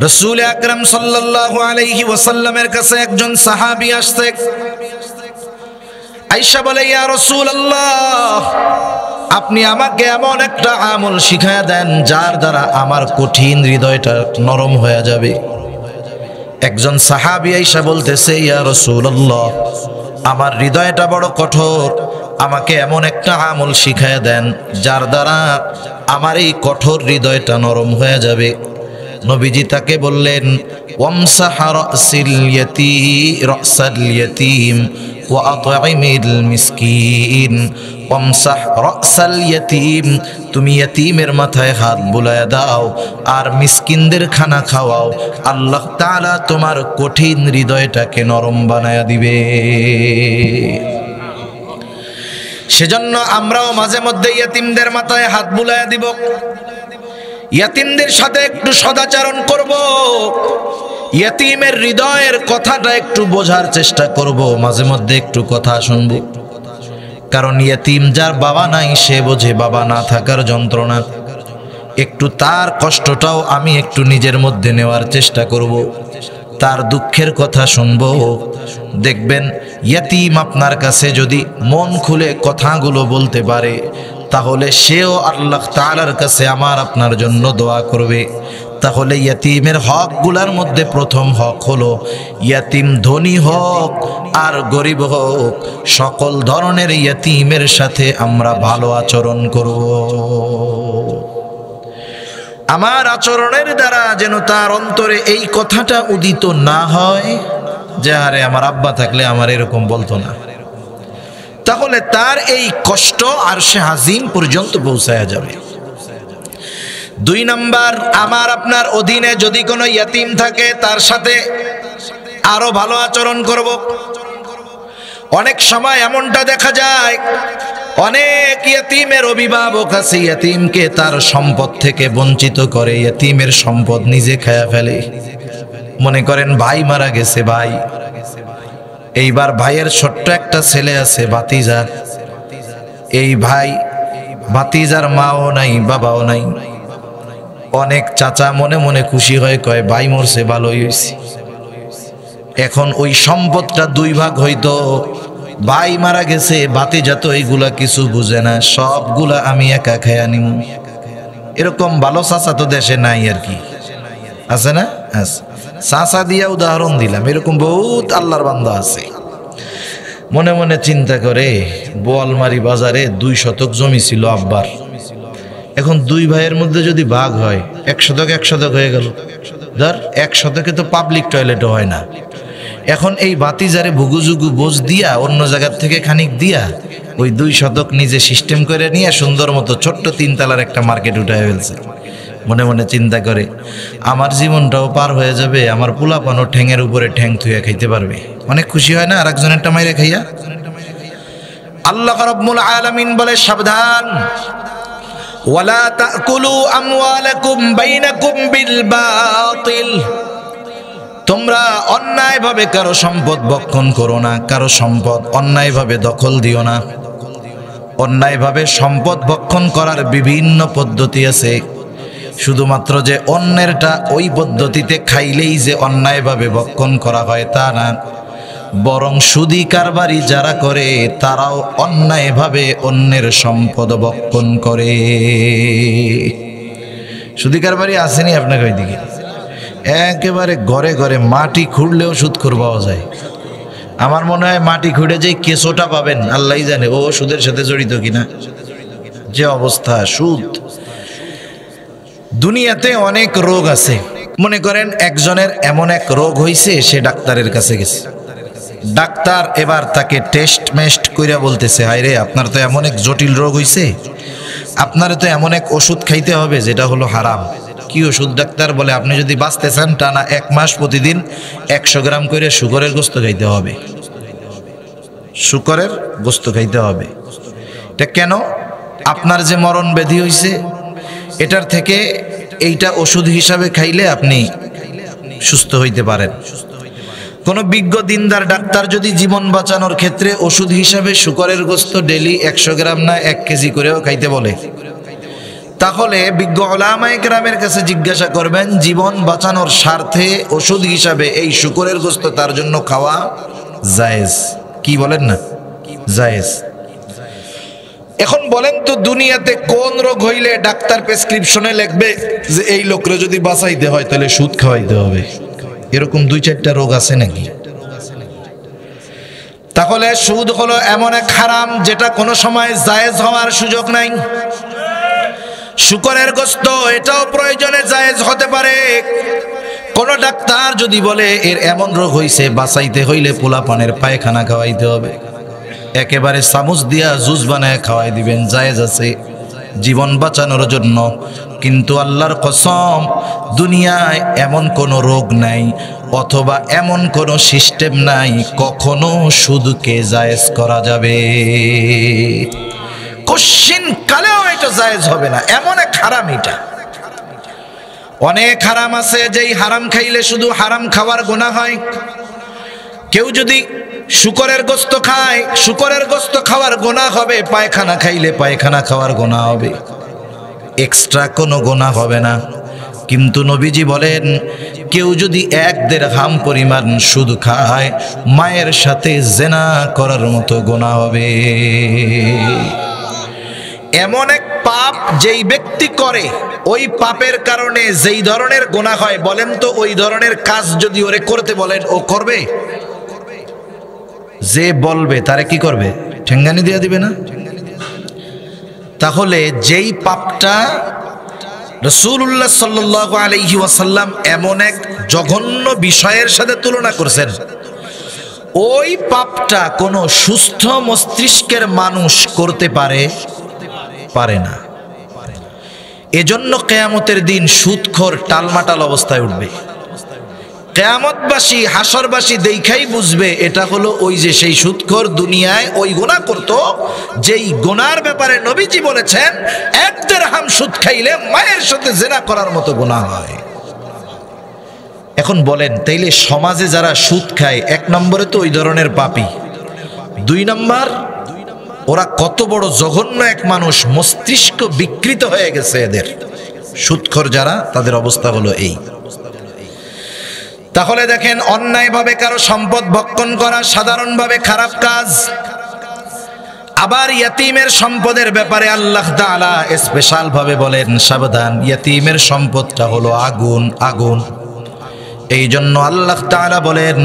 রাসূল আকরাম সাল্লাল্লাহু আলাইহি ওয়াসাল্লামের কাছে একজন সাহাবী আসছে। আয়েশা বলে, ইয়া রাসূলুল্লাহ, আপনি আমাকে এমন একটা আমল শিখায়া দেন যার দ্বারা আমার কঠিন হৃদয়টা নরম হয়ে যাবে। একজন সাহাবী আয়েশা বলতেছে, ইয়া রাসূলুল্লাহ, আমার হৃদয়টা বড় কঠোর, আমাকে এমন একটা আমল শিখায়া দেন যার দ্বারা আমার এই কঠোর হৃদয়টা নরম হয়ে যাবে। নবীজি তাকে বললেন, ওয়ামসাহ রাসিল ইয়াতীম ওয়া আত'ইমিল মিসকিন। ওয়ামসাহ রাসাল ইয়াতীম, তুমি ইয়াতীমের মাথায় হাত বুলায়া দাও আর মিসকিনদের খানা খাওয়াও, আল্লাহ তাআলা তোমার কঠিন হৃদয়টাকে নরম বানায়া দিবে। সেজন্য আমরাও মাঝে মধ্যে ইয়াতীমদের মাথায় হাত বুলায়া দিব, ইয়াতীমদের সাথে একটু সদাচরণ করব, ইয়াতীমের হৃদয়ের কথাটা একটু বোঝার চেষ্টা করব, মাঝে মধ্যে একটু কথা শুনব। কারণ ইয়াতীম যার বাবা নাই সে বোঝে বাবা না থাকার যন্ত্রণা। একটু তার কষ্টটাও আমি একটু নিজের মধ্যে নেওয়ার চেষ্টা করব, তার দুঃখের কথা শুনব। দেখবেন ইয়াতীম আপনার কাছে যদি মন খুলে কথাগুলো বলতে পারে তাহলে সেও আল্লাহ তাআলার কাছে আমার আপনার জন্য দোয়া করবে। তাহলে ইয়াতীমের হকগুলোর মধ্যে প্রথম হক হলো ইয়াতীম ধনী হোক আর গরিব হোক, সকল ধরনের ইয়াতীমের সাথে আমরা ভালো আচরণ করব। আমার আচরণের দ্বারা যেন তার অন্তরে এই কথাটা উদিত না হয় যে আরে আমার আব্বা থাকলে আমার এরকম বলতো না, তাহলে তার এই কষ্ট আরশে আজিম পর্যন্ত পৌঁছায়া যাবে। 2 নাম্বার, আমার আপনার অধীনে যদি কোনো ইয়াতীম থাকে তার সাথে আরো ভালো আচরণ করব। অনেক সময় এমনটা দেখা যায়, অনেক ইয়াতীমের অভিভাবক আছে, ইয়াতীমকে তার সম্পদ থেকে বঞ্চিত করে, ইয়াতীমের সম্পদ নিজে খায়া ফেলে। মনে করেন ভাই মারা গেছে, ভাই এইবার ভাইয়ের ছোট্ট একটা ছেলে আছে ভাতিজা, এই ভাই ভাতিজার মাও নাই বাবাও নাই। অনেক চাচা মনে মনে খুশি হয়, কয় ভাই মরছে ভালোই হয়েছে। এখন ওই সম্পদটা 2 ভাগ হইতো, ভাই মারা গেছে, ভাতিজা তো এইগুলা কিছু বুঝে না, সবগুলা আমি একা খায়া নিব। এরকম ভালো চাচা তো দেশে নাই আর কি, আছে না? চাচা দিয়া উদাহরণ দিলাম, এরকম বহুত আল্লাহর বান্দা আছে। মনে মনে চিন্তা করে, বোয়ালমারি বাজারে 2 শতক জমি ছিল আব্বার, এখন 2 ভাইয়ের মধ্যে যদি ভাগ হয় 1 শতক 1 শতক হয়ে গেল। ধর 1 শতকে তো পাবলিক টয়লেটও হয় না। এখন এই ভাতিজারে ভুগুজুগু বোঝ দিয়া অন্য জায়গার থেকে খানিক দিয়া ওই 2 শতক নিজে সিস্টেম করে নিয়ে সুন্দর মতো ছোট্ট 3 তলার একটা মার্কেট উঠায় ফেলছে। মনে মনে চিন্তা করে, আমার জীবনটাও পার হয়ে যাবে, আমার পোলাপানও ঠ্যাঙের উপরে ঠ্যাং থুয়া খাইতে পারবে। অনেক খুশি হয় না আরেকজনেরটা মাইরে খাইয়া? আল্লাহ রাব্বুল আলামিন বলে, সাবধান, ওয়ালা তাকুলু আমওয়ালাকুম বাইনাকুম বিল বাতিল, তোমরা অন্যায়ভাবে কারো সম্পদ ভক্ষণ করো না, কারো সম্পদ অন্যায়ভাবে দখল দিও না। অন্যায়ভাবে সম্পদ ভক্ষণ করার বিভিন্ন পদ্ধতি আছে, শুধুমাত্র যে অন্যেরটা ওই পদ্ধতিতে খাইলেই যে অন্যায়ভাবে ভক্ষণ করা হয় তা না, বরং সুদী কারবারি যারা করে তারাও অন্যায়ভাবে অন্যের সম্পদ ভক্ষণ করে। সুদী কারবারি আসেনি আপনাকে ওইদিকে? একেবারে ঘরে ঘরে মাটি খুঁড়লেও সুদখোর পাওয়া যায়। আমার মনে হয় মাটি খুঁড়ে যে কেঁচোটা পাবেন আল্লাহই জানে ও সুদের সাথে জড়িত কিনা। যে অবস্থা সুদ। দুনিয়াতে অনেক রোগ আছে, মনে করেন একজনের এমন এক রোগ হইছে, সে ডাক্তারের কাছে গেছে, ডাক্তার এবার তাকে টেস্ট মেস্ট কইরা বলতেছে, হায়রে আপনার তো এমন এক জটিল রোগ হইছে, আপনার তো এমন এক ওষুধ খাইতে হবে যেটা হলো হারাম। কি ওষুধ? ডাক্তার বলে, আপনি যদি বাঁচতে চান টানা 1 মাস প্রতিদিন 100 গ্রাম করে শুকরের গোস্ত খাইতে হবে। শুকরের গোস্ত খাইতে হবে। এটা কেন? আপনার যে মরণ ব্যাধি হইছে এটার থেকে এইটা ওষুধ হিসাবে খাইলে আপনি সুস্থ হইতে পারেন। কোন বিজ্ঞ দিনদার ডাক্তার যদি জীবন বাঁচানোর ক্ষেত্রে ওষুধ হিসাবে শূকরের গোশত ডেলি 100 গ্রাম না 1 কেজি করেও খাইতে বলে, তাহলে বিজ্ঞ উলামায়ে কেরামের কাছে জিজ্ঞাসা করবেন জীবন বাঁচানোর স্বার্থে ওষুধ হিসাবে এই শূকরের গোশত তার জন্য খাওয়া জায়েজ কি বলেন না? জায়েজ। এখন বলেন তো দুনিয়াতে কোন রোগ হইলে ডাক্তার প্রেসক্রিপশনে লিখবে যে এই লোকরে যদি বাঁচাইতে হয় তাহলে সুদ খাওয়াইতে হবে? এরকম 2-4টা রোগ আছে নাকি? তাহলে সুদ হলো এমন এক হারাম যেটা কোনো সময় জায়েজ হওয়ার সুযোগ নাই। শূকরের গোশত এটাও প্রয়োজনে জায়েজ হতে পারে। কোন ডাক্তার যদি বলে এর এমন রোগ হইছে, বাঁচাইতে হইলে পোলাপানের পায়খানা খাওয়াইতে হবে, একেবারে চামচ দিয়া জুস বানায় খাওয়াই দিবেন, জায়েজ আছে জীবন বাঁচানোর জন্য। কিন্তু আল্লাহর কসম দুনিয়ায় এমন কোনো রোগ নাই অথবা এমন কোনো সিস্টেম নাই কখনো সুদকে জায়েজ করা যাবে। কোশ্চিন কালেও এটা জায়েজ হবে না, এমন এক হারাম এটা। অনেক হারাম আছে যেই হারাম খাইলে শুধু হারাম খাওয়ার গুনাহ হয়। কেউ যদি শূকরের গোশত খায়, শূকরের গোশত খাওয়ার গুনাহ হবে, পায়খানা খাইলে পায়খানা খাওয়ার গুনাহ হবে, এক্সট্রা কোনো গুনাহ হবে না। কিন্তু নবীজি বলেন কেউ যদি 1 দিরহাম পরিমাণ সুদ খায় মায়ের সাথে জিনা করার মতো গুনাহ হবে। এমন এক পাপ যেই ব্যক্তি করে ওই পাপের কারণে যেই ধরনের গুনাহ হয়, বলেন তো ওই ধরনের কাজ যদি ওরে করতে বলেন ও করবে? যে বলবে তারে কি করবে? ঠেঙ্গানি দিয়ে দিবে না? তাহলে যেই পাপটা রাসূলুল্লাহ সাল্লাল্লাহু আলাইহি ওয়াসাল্লাম এমন এক জঘন্য বিষয়ের সাথে তুলনা করছেন, ওই পাপটা কোনো সুস্থ মস্তিষ্কের মানুষ করতে পারে না। এজন্য কিয়ামতের দিন সুদখোর টালমাটাল অবস্থায় উঠবে। কিয়ামতবাসী হাসরবাসী দেখাই বুঝবে এটা হলো ওই যে সেই সুদখোর দুনিয়ায় ওই গুনাহ করত যেই গুনার ব্যাপারে নবীজি বলেছেন 1 দিরহাম সুদ খাইলে মায়ের সাথে জিনা করার মতো গুনাহ হয়। এখন বলেন তাইলে সমাজে যারা সুদ খায় 1 নম্বরে তো ওই ধরনের পাপী, 2 নম্বর ওরা কত বড় জঘন্য এক মানুষ, মস্তিষ্ক বিকৃত হয়ে গেছে এদের। সুদখোর যারা তাদের অবস্থা হলো এই। তাহলে দেখেন অন্যায়ভাবে কারো সম্পদ ভক্ষণ করা সাধারণভাবে খারাপ কাজ। আবার ইয়াতিমের সম্পদের ব্যাপারে আল্লাহ তাআলা স্পেশাল ভাবে বলেন সাবধান, ইয়াতিমের সম্পদটা হলো আগুন। এই জন্য আল্লাহ তাআলা বলেন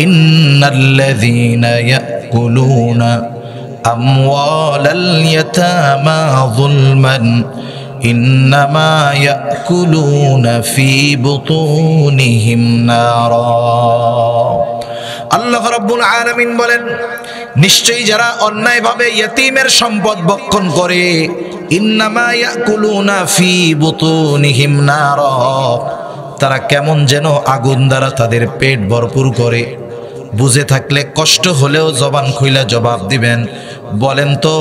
ইন্নাল্লাযীনা ইয়াকুলুনা আমওয়ালাল ইয়াতামা যুলমান ইন্নামা ইয়াকুলুনা ফি বুতুনিহিম নারা। আল্লাহ রাব্বুল আলামিন বলেন নিশ্চয়ই যারা অন্যায়ভাবে ইয়তীমের সম্পদ ভক্ষণ করে, ইন্নামা ইয়াকুলুনা ফি বুতুনিহিম নারা, তারা কেমন যেন আগুন দ্বারা তাদের পেট ভরপুর করে। বুঝে থাকলে কষ্ট হলেও জবান খুইলা জবাব দিবেন। বলেন তো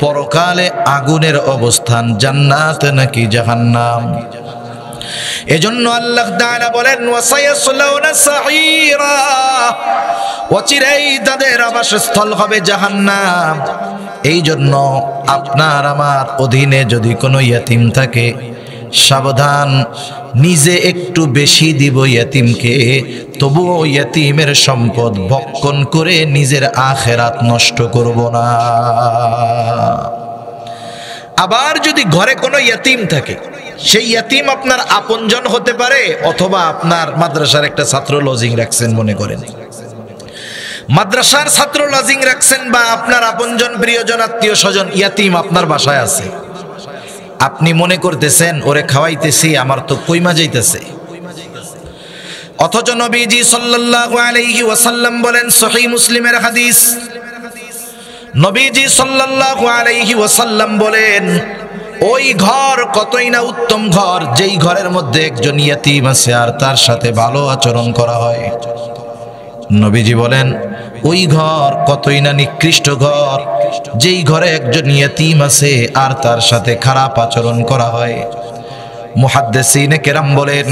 পরকালে আগুনের অবস্থান জান্নাত নাকি জাহান্নাম? এজন্য আল্লাহ তাআলা বলেন ওয়াসায়াসলাউনা সাঈরা, অচিরেই তাদের আবাসস্থল হবে জাহান্নাম। এই জন্য আপনার আমার অধীনে যদি কোনো ইয়তীম থাকে, সাবধান, নিজে একটু বেশি দিব ইয়তীমকে, তবুও ইয়তীমের সম্পদ ভক্ষণ করে নিজের আখিরাত নষ্ট করব না। আবার যদি ঘরে কোনো ইয়তীম থাকে, সেই ইয়তীম আপনার আপনজন হতে পারে অথবা আপনার মাদ্রাসার একটা ছাত্র লজিং রাখছেন, মনে করেন মাদ্রাসার ছাত্র লজিং রাখছেন বা আপনার আপনজন প্রিয়জন আত্মীয় স্বজন ইয়তীম আপনার বাসায় আছে, আপনি মনে করতেছেন ওরে খাওয়াইতেছি, আমার তো কইমা যাইতেছে। অথচ নবীজি সাল্লাল্লাহু আলাইহি ওয়াসাল্লাম বলেন, সহিহ মুসলিমের হাদিস, নবীজি সাল্লাল্লাহু আলাইহি ওয়াসাল্লাম বলেন ওই ঘর কতই না উত্তম ঘর যেই ঘরের মধ্যে একজন ইয়তীম আছে আর তার সাথে ভালো আচরণ করা হয়। নবীজি বলেন ওই ঘর কতই না নিকৃষ্ট ঘর যেই ঘরে একজন ইয়তীম আছে আর তার সাথে খারাপ আচরণ করা হয়। মুহাদ্দিসিনে কেরাম বলেন,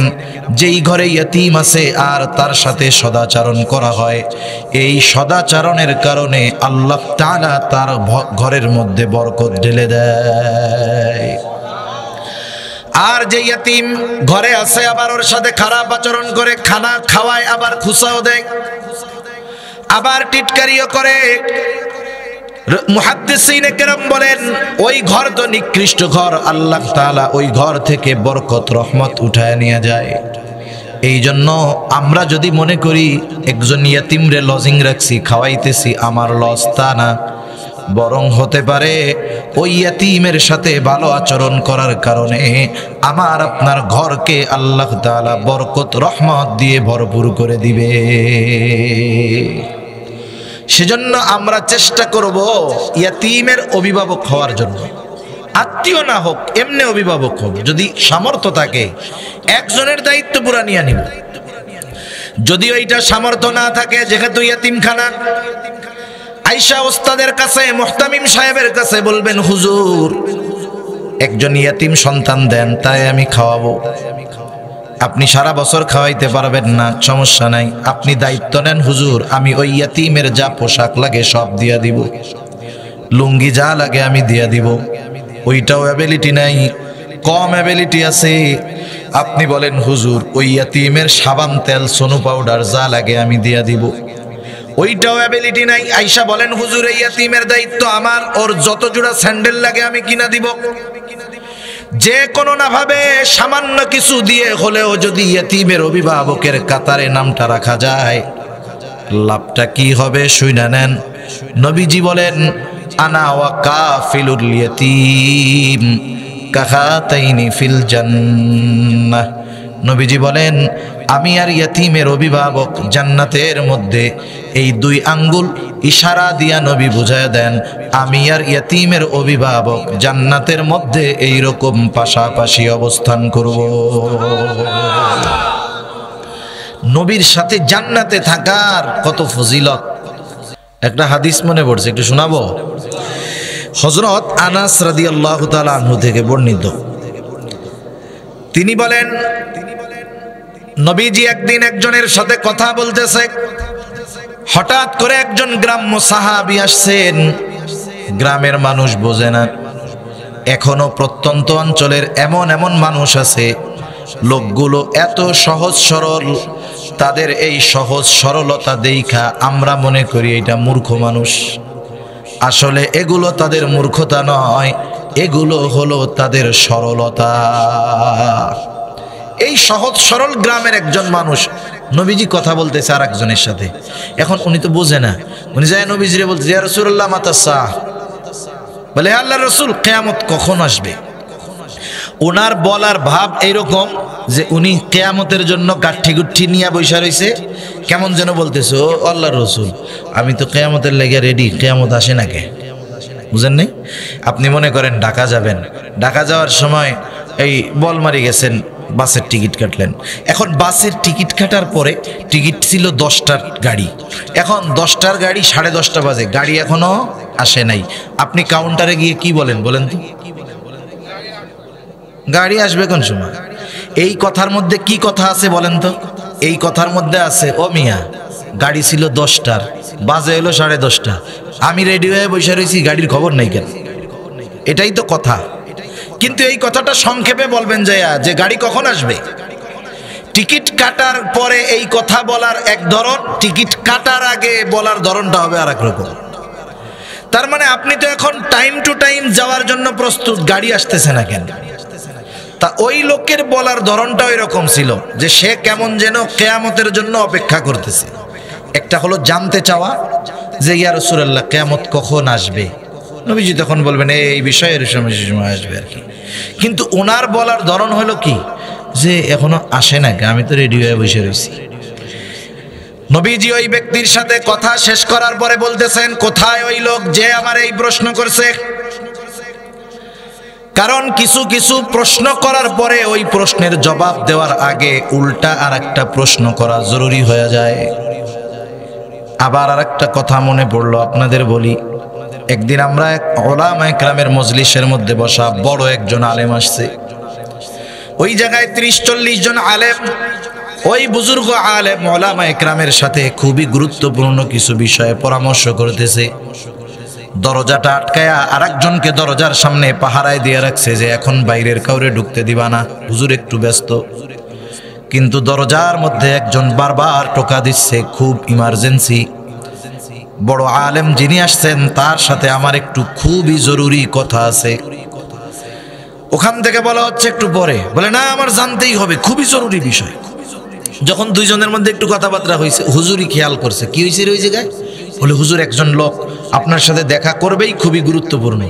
যেই ঘরে ইয়তীম আছে আর তার সাথে সদাচরণ করা হয়, এই সদাচরণের কারণে আল্লাহ তাআলা তার ঘরের মধ্যে বরকত ঢেলে দেয়। আর যে ইয়তীম ঘরে আছে আবার ওর সাথে খারাপ আচরণ করে, খানা খাওয়ায় আবার খুসাও দেয়, আবার টিটকারিও করে, মুহাদ্দিসিনে কেরাম বলেন ওই ঘর তো নিকৃষ্ট ঘর, আল্লাহ তাআলা ওই ঘর থেকে বরকত রহমত উঠায় নিয়ে যায়। এই জন্য আমরা যদি মনে করি একজন ইয়তীমরে লজিং রাখছি, খাওয়াইতেছি, আমার লস, তা না, বরং হতে পারে ওই ইয়তীমের সাথে ভালো আচরণ করার কারণে আমার আপনার ঘরকে আল্লাহ তাআলা বরকত রহমত দিয়ে ভরপুর করে দিবে। সেজন্য আমরা চেষ্টা করব ইয়তীমের অভিভাবক হওয়ার জন্য, আত্মীয় না হোক এমনি অভিভাবক হোক, যদি সামর্থ্য থাকে একজনের দায়িত্ব পুরা নিয়ে নিব। যদি ওইটা সামর্থ্য না থাকে, যেহেতু ইয়তীমখানা, আয়েশা ওস্তাদের কাছে, মুহতামিম সাহেবের কাছে বলবেন, হুজুর একজন ইয়তীম সন্তান দেন, তাই আমি খাওয়াবো। আপনি সারা বছর খাওয়াইতে পারবেন না, সমস্যা নাই, আপনি দায়িত্ব নেন, হুজুর আমি ওই ইয়তীমের যা পোশাক লাগে সব দিয়া দিব, লুঙ্গি যা লাগে আমি দিয়া দিব। ওইটাও অ্যাবিলিটি নাই, কম অ্যাবিলিটি আছে, আপনি বলেন হুজুর ওই ইয়তীমের সাবান তেল সোনু পাউডার যা লাগে আমি দিয়া দিব। ওইটাও অ্যাবিলিটি নাই। আয়েশা বলেন, হুজুর এই ইয়তীমের দায়িত্ব আমার, ওর যত জোড়া স্যান্ডেল লাগে আমি কিনা দিব। যে কোনো না ভাবে সামান্য কিছু দিয়ে হলেও যদি ইয়তীমের অভিভাবকের কাতারে নামটা রাখা যায়, লাভটা কি হবে শুইনা নেন। নবীজি বলেন, আনা ওয়া কাফিলুল ইয়তীম কাহাতাইনি ফিল জান্নাহ। নবীজি বলেন, আমি আর ইয়তীমের অভিভাবক জান্নাতের মধ্যে, এই দুই আঙ্গুল ইশারা দিয়া নবী বুঝায় দেন, আমি আর ইয়তীমের অভিভাবক জান্নাতের মধ্যে এই রকম পাশাপাশি অবস্থান করব। নবীর সাথে জান্নাতে থাকার কত ফজিলত। একটা হাদিস মনে পড়ছে, একটু শোনাবো। হযরত আনাস রাদিয়াল্লাহু তাআলা আনহু থেকে বর্ণিত, তিনি বলেন, নবীজি একদিন একজনের সাথে কথা বলতেছে, হঠাৎ করে একজন গ্রাম্য সাহাবী আসছেন। গ্রামের মানুষ বোঝে না, এখনো প্রত্যন্ত অঞ্চলের এমন এমন মানুষ আছে, লোকগুলো এত সহজ সরল, তাদের এই সহজ সরলতা দেখা আমরা মনে করি এটা মূর্খ মানুষ। আসলে এগুলো তাদের মূর্খতা নয়, এগুলো হলো তাদের সরলতা। এই সহজ সরল গ্রামের একজন মানুষ, নবীজি কথা বলতেছে আর একজনের সাথে। এখন উনি তো বোঝে না, উনি যায় নবীজিরে বলতে, ইয়া রাসূলুল্লাহ মাতা সাহ, বলে আল্লাহর রাসূল কিয়ামত কখন আসবে। ওনার বলার ভাব এইরকম যে উনি কিয়ামতের জন্য গাঠি গুঠি নিয়ে বসে রয়েছে, কেমন যেন বলতেছে, ও আল্লাহর রাসূল আমি তো কিয়ামতের লেগে রেডি, কিয়ামত আসে না কে? বুঝেন নাই? আপনি মনে করেন ঢাকা যাবেন, ঢাকা যাওয়ার সময় এই বলমারি গেছেন, বাসের টিকিট কাটলেন। এখন বাসের টিকিট কাটার পরে টিকিট ছিল 10টার গাড়ি, এখন 10টার গাড়ি 10:30 বাজে, গাড়ি এখনো আসে নাই। আপনি কাউন্টারে গিয়ে কি বলেন, বলেন তো? গাড়ি আসবে কোন সময়? এই কথার মধ্যে কি কথা আছে বলেন তো? এই কথার মধ্যে আছে, ও মিয়া গাড়ি ছিল 10টার, বাজে হলো 10:30, আমি রেডি হয়ে বসে রয়েছি, গাড়ির খবর নাই কেন? এটাই তো কথা। কিন্তু এই কথাটা সংক্ষেপে বলবেন যে গাড়ি কখন আসবে। টিকিট কাটার পরে এই কথা বলার এক ধরন, টিকিট কাটার আগে বলার ধরনটা হবে আর এক রকম। তার মানে আপনি তো এখন টাইম টু টাইম যাওয়ার জন্য প্রস্তুত, গাড়ি আসতেছে না কেন? তা ওই লোকের বলার ধরনটা ওই রকম ছিল যে সে কেমন যেন কিয়ামতের জন্য অপেক্ষা করতেছে। একটা হলো জানতে চাওয়া যে ইয়া রাসূলুল্লাহ কিয়ামত কখন আসবে। নবীজি তখন বলবেন এই বিষয়ের সময় আসবে আর কি। কিন্তু ওনার বলার ধরন হলো কি, যে এখনো আসে না, আমি তো রেডি হয়ে বসে রয়েছি। নবীজি ওই ব্যক্তির সাথে কথা শেষ করার পরে বলতেছেন, কোথায় ওই লোক যে আমার এই প্রশ্ন করছে? কারণ কিছু কিছু প্রশ্ন করার পরে ওই প্রশ্নের জবাব দেওয়ার আগে উল্টা আর একটা প্রশ্ন করা জরুরি হয়ে যায়। আবার আর একটা কথা মনে পড়লো, আপনাদের বলি। একদিন আমরা এক উলামায়ে কেরামের মজলিসের মধ্যে বসা, বড় একজন আলেম আসছে। ওই জায়গায় 30-40 জন আলেম, ওই বুজুর্গ আলেম ওলামা একরামের সাথে খুবই গুরুত্বপূর্ণ কিছু বিষয়ে পরামর্শ করতেছে। দরজাটা আটকায়া আরেকজনকে দরজার সামনে পাহারায় দিয়ে রাখছে যে এখন বাইরের কাউরে ঢুকতে দিবা না, হুজুর একটু ব্যস্ত। কিন্তু দরজার মধ্যে একজন বারবার টোকা দিচ্ছে, খুব ইমার্জেন্সি, বড় আলেম যিনি আসছেন তার সাথে আমার একটু খুবই জরুরি কথা আছে। ওখান থেকে বলা হচ্ছে একটু পরে, বলে না আমার জানতেই হবে, খুবই জরুরি বিষয়। যখন দুইজনের মধ্যে একটু কথাবার্তা হয়েছে, হুজুরই খেয়াল করছে কি হয়েছে ওই জায়গায়, বলে হুজুর একজন লোক আপনার সাথে দেখা করবেই, খুবই গুরুত্বপূর্ণ।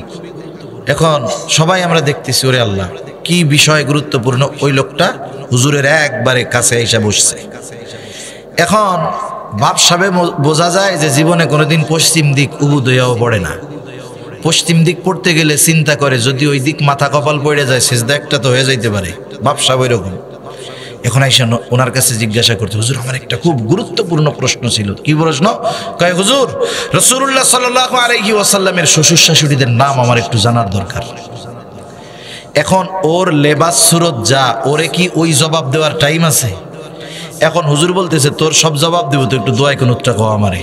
এখন সবাই আমরা দেখতেছি, ওরে আল্লাহ কি বিষয় গুরুত্বপূর্ণ। ওই লোকটা হুজুরের একবারে কাছে এসে বসছে। এখন ভাবসাবে বোঝা যায় যে জীবনে কোনোদিন পশ্চিম দিক উবুদ হইয়াও পড়ে না। পশ্চিম দিক পড়তে গেলে চিন্তা করে যদি ওই দিক মাথা কপাল পড়ে যায় সিজদা একটা তো হয়ে যাইতে পারে, ভাবসাব ওইরকম। এখন আইসা ওনার কাছে জিজ্ঞাসা করতে, হুজুর আমার একটা খুব গুরুত্বপূর্ণ প্রশ্ন ছিল। কি প্রশ্ন? কয় হুজুর রাসূলুল্লাহ সাল্লাল্লাহু আলাইহি ওয়াসাল্লামের শ্বশুর শাশুড়িদের নাম আমার একটু জানার দরকার। এখন ওর লেবাস সুরত যা, ওরে কি ওই জবাব দেওয়ার টাইম আছে? এখন হুজুর বলতেছে তোর সব জবাব দেব, তো একটু দোয়া কুনুতটা কও আমারে।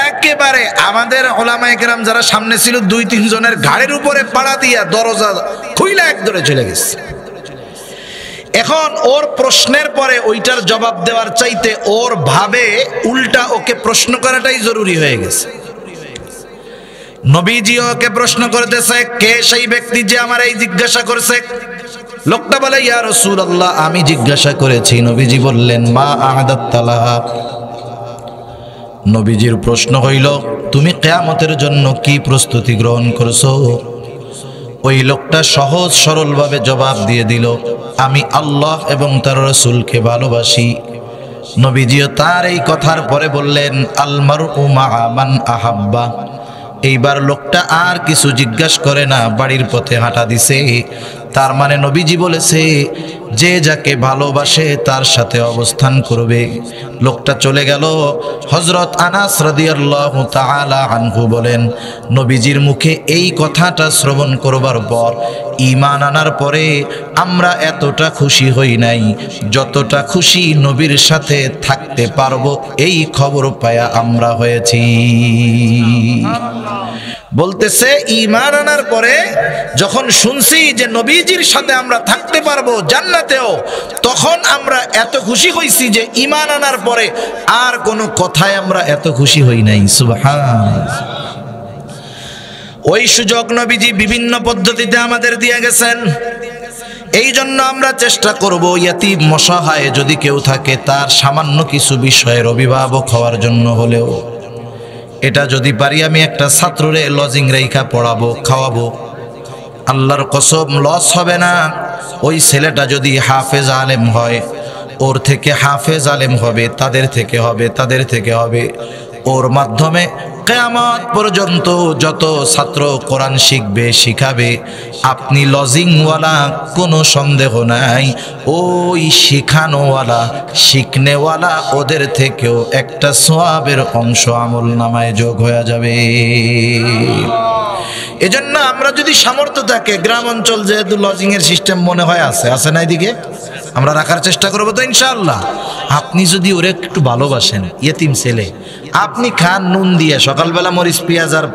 একেবারে আমাদের ওলামায়ে কেরাম যারা সামনে ছিল 2-3 জনের ঘাড়ের উপরে পাড়া দিয়া দরজা খুইলা এক দৌড়ে চলে গেছে। এখন ওর প্রশ্নের পরে ওইটার জবাব দেওয়ার চাইতে ওর ভাবে উল্টা ওকে প্রশ্ন করাটাই জরুরি হয়ে গেছে। নবীজি ওকে প্রশ্ন করতেছে, কে সেই ব্যক্তি যে আমার এই জিজ্ঞাসা করছে? লোকটা বলে, ইয়া রাসূলুল্লাহ আমি জিজ্ঞাসা করেছি। নবীজি বললেন, মা আ'দাত্তালাহা। নবীজির প্রশ্ন হইল, তুমি কিয়ামতের জন্য কি প্রস্তুতি গ্রহণ করছো? ওই লোকটা সহজ সরলভাবে জবাব দিয়ে দিল, আমি আল্লাহ এবং তার রাসূলকে ভালোবাসি। নবীজিও তার এই কথার পরে বললেন, আল মারউ মা'a মান আহাব্বা। এইবার লোকটা আর কিছু জিজ্ঞাসা করে না, বাড়ির পথে হাঁটা দিছে। তার মানে নবীজি বলেছে যে যাকে ভালোবাসে তার সাথে অবস্থান করবে। লোকটা চলে গেল। হযরত আনাস রাদিয়াল্লাহু তাআলা আনহু বলেন, নবীজির মুখে এই কথাটা শ্রবণ করবার পর, ঈমান আনার পরে আমরা এতটা খুশি হই নাই যতটা খুশি নবীর সাথে থাকতে পারবো এই খবর পায়া আমরা হয়েছি। বলতেছে ঈমান আনার পরে যখন শুনছি যে নবীজির সাথে আমরা থাকতে পারবো জান্নাতেও, তখন আমরা এত খুশি হইছি যে ঈমান আনার পরে আর কোনো কথায় আমরা এত খুশি হই নাই। সুবহানাল্লাহ। ওই সুযোগ নবীজি বিভিন্ন পদ্ধতিতে আমাদের দিয়ে গেছেন। এই জন্য আমরা চেষ্টা করব ইয়াতীম অসহায় যদি কেউ থাকে তার সামান্য কিছু বিষয়ের অভিভাবক হওয়ার জন্য হলেও, এটা যদি পারি আমি একটা ছাত্ররে লজিং রেখা পড়াবো, খাওয়াবো, আল্লাহর কসম লস হবে না। ওই ছেলেটা যদি হাফেজ আলেম হয়, ওর থেকে হাফেজ আলেম হবে, তাদের থেকে হবে, তাদের থেকে হবে। ওর মাধ্যমে কিয়ামত পর্যন্ত যত ছাত্র কোরআন শিখবে, শিখাবে, আপনি লজিংওয়ালা কোনো সন্দেহ নাই, ওই শিখানোওয়ালা শিখনেওয়ালা ওদের থেকেও একটা সওয়াবের অংশ আমল নামায় যোগ হয়ে যাবে। এজন্য আমরা যদি সামর্থ্য থাকে, গ্রাম অঞ্চল যেহেতু লজিং এর সিস্টেম মনে হয় আছে না, এদিকে আমরা রাখার চেষ্টা করবো তো ইনশাআল্লাহ। আপনি যদি ওরে একটু ভালোবাসেন, ইয়েতিম ছেলে, আপনি খান নুন দিয়ে, সকালবেলা মরিচ পেঁয়াজ আর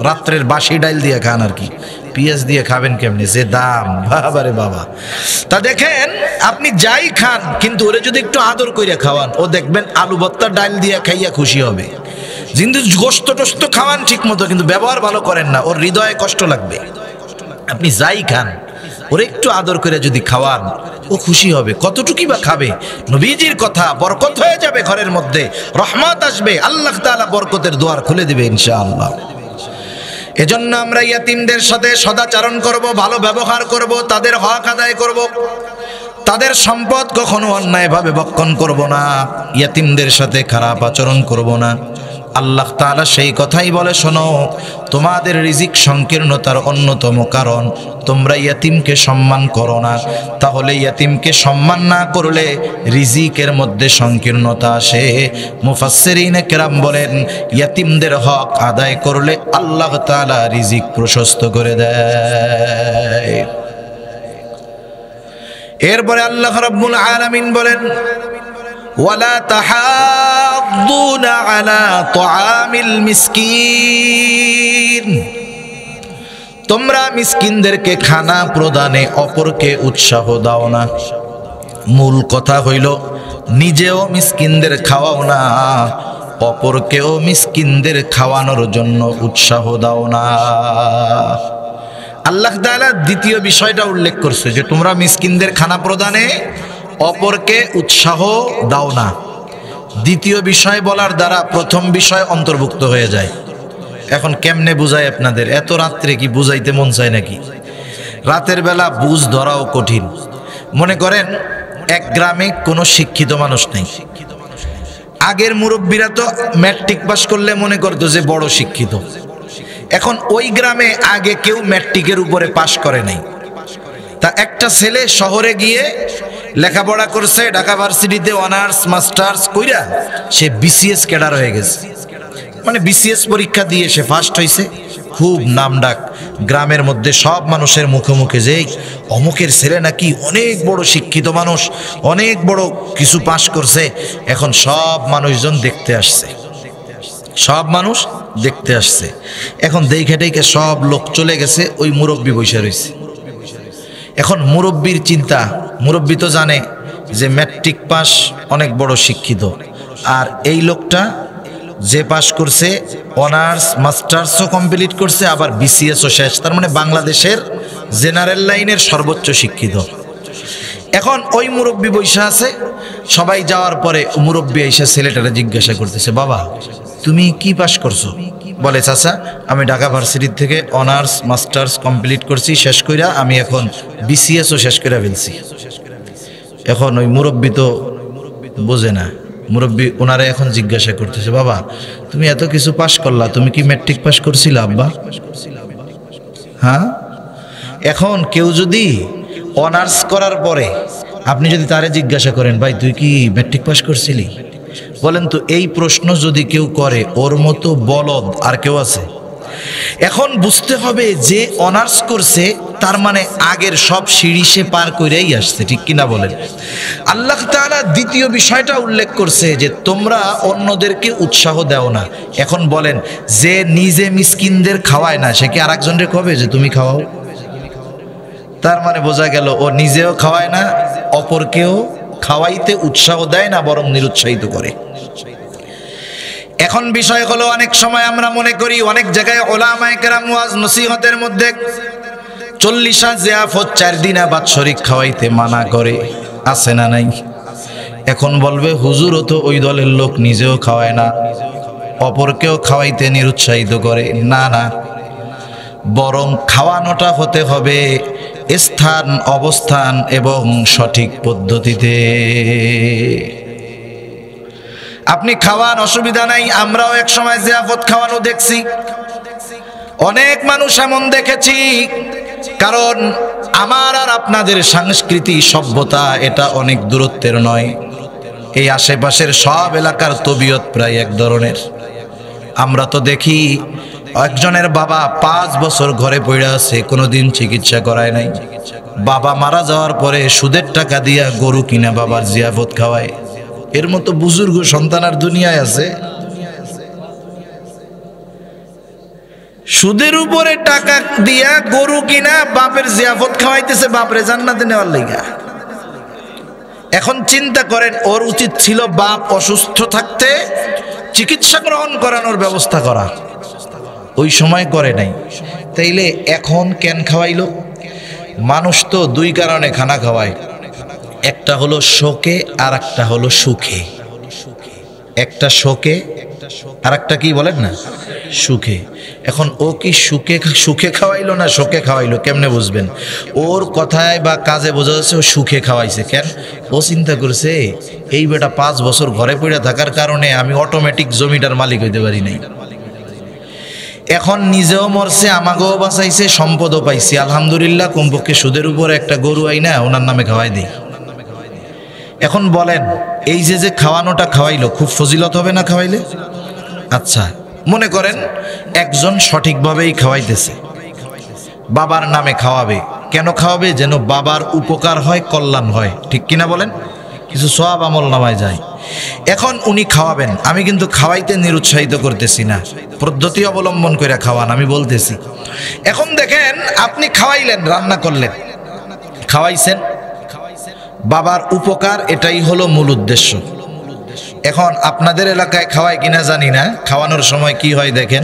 রাত্রের বাসি ডাইল দিয়ে খান। আর কি পেঁয়াজ দিয়ে খাবেন কেমনি, যে দাম, বাবারে বাবা। তা দেখেন আপনি যাই খান, কিন্তু ওরে যদি একটু আদর করে খাওয়ান, ও দেখবেন আলু ভর্তা ডাইল দিয়ে খাইয়া খুশি হবে। কিন্তু গোস্ত টোস্ত খাওয়ান ঠিক মতো, কিন্তু ব্যবহার ভালো করেন না, ওর হৃদয়ে কষ্ট লাগবে। আপনি যাই খান, ওরে একটু আদর করে যদি খাওয়ান, ও খুশি হবে। কতটুকু বা খাবে? নবীজির কথা, বরকত হয়ে যাবে ঘরের মধ্যে, রহমত আসবে, আল্লাহ তাআলা বরকতের দুয়ার খুলে দিবে ইনশাআল্লাহ। এজন্য আমরা ইয়াতিমদের সাথে সদাচরণ করব, ভালো ব্যবহার করব, তাদের হক আদায় করব, তাদের সম্পদ কখনো অন্যায়ভাবে ভক্ষণ করব না, ইয়াতিমদের সাথে খারাপ আচরণ করব না। আল্লাহ তাআলা সেই কথাই বলে, শোনো, তোমাদের রিজিক সংকীর্ণতার অন্যতম কারণ তোমরা ইয়াতিমকে সম্মান করো না। তাহলে ইয়াতিমকে সম্মান না করলে রিজিকের মধ্যে সংকীর্ণতা আসে। মুফাসসিরিনে কেরাম বলেন, ইয়াতিমদের হক আদায় করলে আল্লাহ তাআলা রিজিক প্রশস্ত করে দেয়। এরপরে আল্লাহ রাব্বুল আলামিন বলেন ওয়ালা তাহাদ্দুনা আলা তুআমিল মিসকিন, তোমরা মিসকিনদেরকে খানা প্রদানে অপরকে উৎসাহ দাও না। মূল কথা হইল নিজেও মিসকিনদের খাওয়াও না, অপরকেও মিসকিনদের খাওয়ানোর জন্য উৎসাহ দাও না। আল্লাহ তাআলা দ্বিতীয় বিষয়টা উল্লেখ করছে যে তোমরা মিসকিনদের খানা প্রদানে অপরকে উৎসাহ দাও না। দ্বিতীয় বিষয় বলার দ্বারা প্রথম বিষয় অন্তর্ভুক্ত হয়ে যায়। এখন কেমনে বুঝাই আপনাদের? এত রাত্রে কি বুঝাইতে মন চায় নাকি? রাতের বেলা বুঝ ধরাও কঠিন। মনে করেন এক গ্রামে কোনো শিক্ষিত মানুষ নেই। আগের মুরব্বীরা তো ম্যাট্রিক পাস করলে মনে করতো যে বড় শিক্ষিত। এখন ওই গ্রামে আগে কেউ ম্যাট্রিকের উপরে পাশ করে নাই। তা একটা ছেলে শহরে গিয়ে লেখাপড়া করছে, ঢাকা ভার্সিটিতে অনার্স মাস্টার্স কইরা সে বিসিএস ক্যাডার হয়ে গেছে। মানে বিসিএস পরীক্ষা দিয়ে সে ফার্স্ট হয়েছে, খুব নামডাক গ্রামের মধ্যে সব মানুষের মুখে মুখে যে অমুকের ছেলে নাকি অনেক বড় শিক্ষিত মানুষ, অনেক বড় কিছু পাশ করছে। এখন সব মানুষজন দেখতে আসছে, সব মানুষ দেখতে আসছে। এখন দেখে টেকে সব লোক চলে গেছে, ওই মুরব্বী বসে রয়েছে। এখন মুরব্বীর চিন্তা, মুরব্বী তো জানে যে ম্যাট্রিক পাস অনেক বড় শিক্ষিত, আর এই লোকটা যে পাস করছে অনার্স মাস্টার্সও কমপ্লিট করছে, আবার বিসিএসও শেষ, তার মানে বাংলাদেশের জেনারেল লাইনের সর্বোচ্চ শিক্ষিত। এখন ওই মুরব্বী বৈশা আছে। সবাই যাওয়ার পরে মুরব্বী এসে ছেলেটারে জিজ্ঞাসা করতেছে, বাবা তুমি কি পাস করছো? বলে, চাচা আমি ঢাকা ভার্সিটি থেকে অনার্স মাস্টার্স কমপ্লিট করছি, শেষ কইরা আমি এখন বিসিএসও শেষ করে ফেলছি। এখন ওই মুরব্বী তো বোঝে না। মুরব্বী ওনারে এখন জিজ্ঞাসা করতেছে, বাবা তুমি এত কিছু পাস করলা, তুমি কি ম্যাট্রিক পাস করছিলা আব্বা? হ্যাঁ। এখন কেউ যদি অনার্স করার পরে আপনি যদি তারে জিজ্ঞাসা করেন, ভাই তুই কি ম্যাট্রিক পাস করছিলি? বলেন তো এই প্রশ্ন যদি কেউ করে, ওর মতো বলদ আর কেউ আছে? এখন বুঝতে হবে যে অনার্স করছে তার মানে আগের সব সিঁড়ি সে পার করেই আসছে, ঠিক কিনা বলেন? আল্লাহ তাআলা দ্বিতীয় বিষয়টা উল্লেখ করছে যে তোমরা অন্যদেরকে উৎসাহ দাও না। এখন বলেন যে নিজে মিসকিনদের খাওয়ায় না, সে কি আরেকজনকে কবে যে তুমি খাওয়াও? তার মানে বোঝা গেল ও নিজেও খাওয়ায় না, অপরকেও খাওয়াইতে উৎসাহ দেয় না, বরং নিরুৎসাহিত করে। এখন বিষয় হলো, অনেক সময় আমরা মনে করি অনেক জায়গায় উলামায়ে কেরাম ওয়াজ নসিহতের মধ্যে 40 জিয়াফত 4 দিনা বাৎসরিক খাওয়াইতে মানা করে, আছে না নাই? এখন বলবে হুজুরও তো ওই দলের লোক, নিজেও খাওয়ায় না, অপরকেও খাওয়াইতে নিরুৎসাহিত করে। না না, বরং খাওয়ানোটা হতে হবে স্থান অবস্থান এবং সঠিক পদ্ধতিতে। আপনি খাওয়ান, অসুবিধা নাই। আমরাও এক সময় জিয়াফত খাওয়ানো দেখছি, অনেক মানুষ এমন দেখেছি। কারণ আমার আর আপনাদের সংস্কৃতি সভ্যতা এটা অনেক দূরত্বের নয়। এই আশেপাশের সব এলাকার তবিয়ত প্রায় এক ধরনের। আমরা তো দেখি একজনের বাবা 5 বছর ঘরে পড়ে আছে, কোনোদিন চিকিৎসা করায় নাই। বাবা মারা যাওয়ার পরে সুদের টাকা দিয়া গরু কিনা বাবার জিয়াফত খাওয়ায়। এর মতো বুজুর্গ সন্তান আর দুনিয়ায় আছে? সুদের উপরে টাকা দিয়া গরু কিনা বাপের জিয়াফত খাওয়াইতেছে, বাপরে জান্নাতে নেওয়ার লাইগা। এখন চিন্তা করেন, ওর উচিত ছিল বাপ অসুস্থ থাকতে চিকিৎসা গ্রহণ করানোর ব্যবস্থা করা, ওই সময় করে নাই। তাইলে এখন কেন খাওয়াইলো? মানুষ তো 2 কারণে খানা খাওয়ায়, একটা হলো শোকে আর একটা হলো সুখে। একটা শোকে আর একটা কি বলেন না, সুখে। এখন ও কি সুখে খাওয়াইলো না শোকে খাওয়াইলো? কেমনে বুঝবেন? ওর কথায় বা কাজে বোঝা যাচ্ছে ও সুখে খাওয়াইছে। কেন? ও চিন্তা করছে এই বেটা 5 বছর ঘরে পড়ে থাকার কারণে আমি অটোমেটিক জমিটার মালিক হইতে পারি নাই। এখন নিজেও মরছে, আমাকেও বাঁচাইছে, সম্পদও পাইছি, আলহামদুলিল্লাহ। কমপক্ষে সুদের উপরে একটা গরু আইনা ওনার নামে খাওয়াই দিই। এখন বলেন, এই যে খাওয়ানোটা খাওয়াইলো, খুব ফজিলত হবে না খাওয়াইলে? আচ্ছা, মনে করেন একজন সঠিকভাবেই খাওয়াইতেছে, বাবার নামে খাওয়াবে, কেন খাওয়াবে? যেন বাবার উপকার হয়, কল্যাণ হয়, ঠিক কিনা বলেন? কিছু সওয়াব আমল নামায় যায়। এখন উনি খাওয়াবেন, আমি কিন্তু খাওয়াইতে নিরুৎসাহিত করতেছি না, পদ্ধতি অবলম্বন করে খাওয়ান আমি বলতেছি। এখন দেখেন, আপনি খাওয়াইলেন, রান্না করলেন, খাওয়াইছেন, বাবার উপকার, এটাই হলো মূল উদ্দেশ্য। এখন আপনাদের এলাকায় খাওয়ায় কিনা জানি না, খাওয়ানোর সময় কি হয় দেখেন,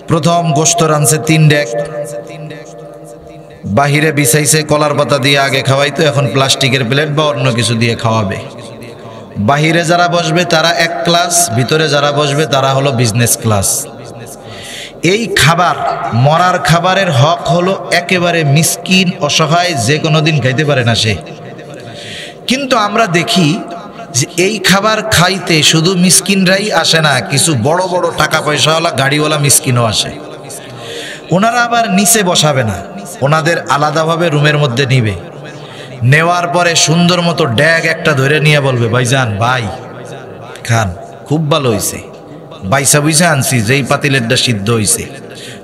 প্রথম গোশত রানছে 3 ডেক, বাহিরে বিছাইছে কলার পাতা দিয়ে, আগে খাওয়াইতো, এখন প্লাস্টিকের প্লেট বা অন্য কিছু দিয়ে খাওয়াবে। বাহিরে যারা বসবে তারা 1 ক্লাস, ভিতরে যারা বসবে তারা হলো বিজনেস ক্লাস। এই খাবার, মরার খাবারের হক হলো একেবারে মিসকিন, অসহায়, যে কোনো দিন খাইতে পারে না সে। কিন্তু আমরা দেখি যে এই খাবার খাইতে শুধু মিসকিনরাই আসে না, কিছু বড় বড় টাকা পয়সাওয়ালা গাড়িওয়ালা মিসকিনও আসে। ওনারা আবার নিচে বসাবে না, ওনাদের আলাদাভাবে রুমের মধ্যে নিবে, নেওয়ার পরে সুন্দর মতো ড্যাগ একটা ধরে নিয়ে বলবে, ভাইজান ভাই খান, খুব ভালো হয়েছে, বাইসা বুইসা আনছি, যেই পাতিলেরটা সিদ্ধ হয়েছে,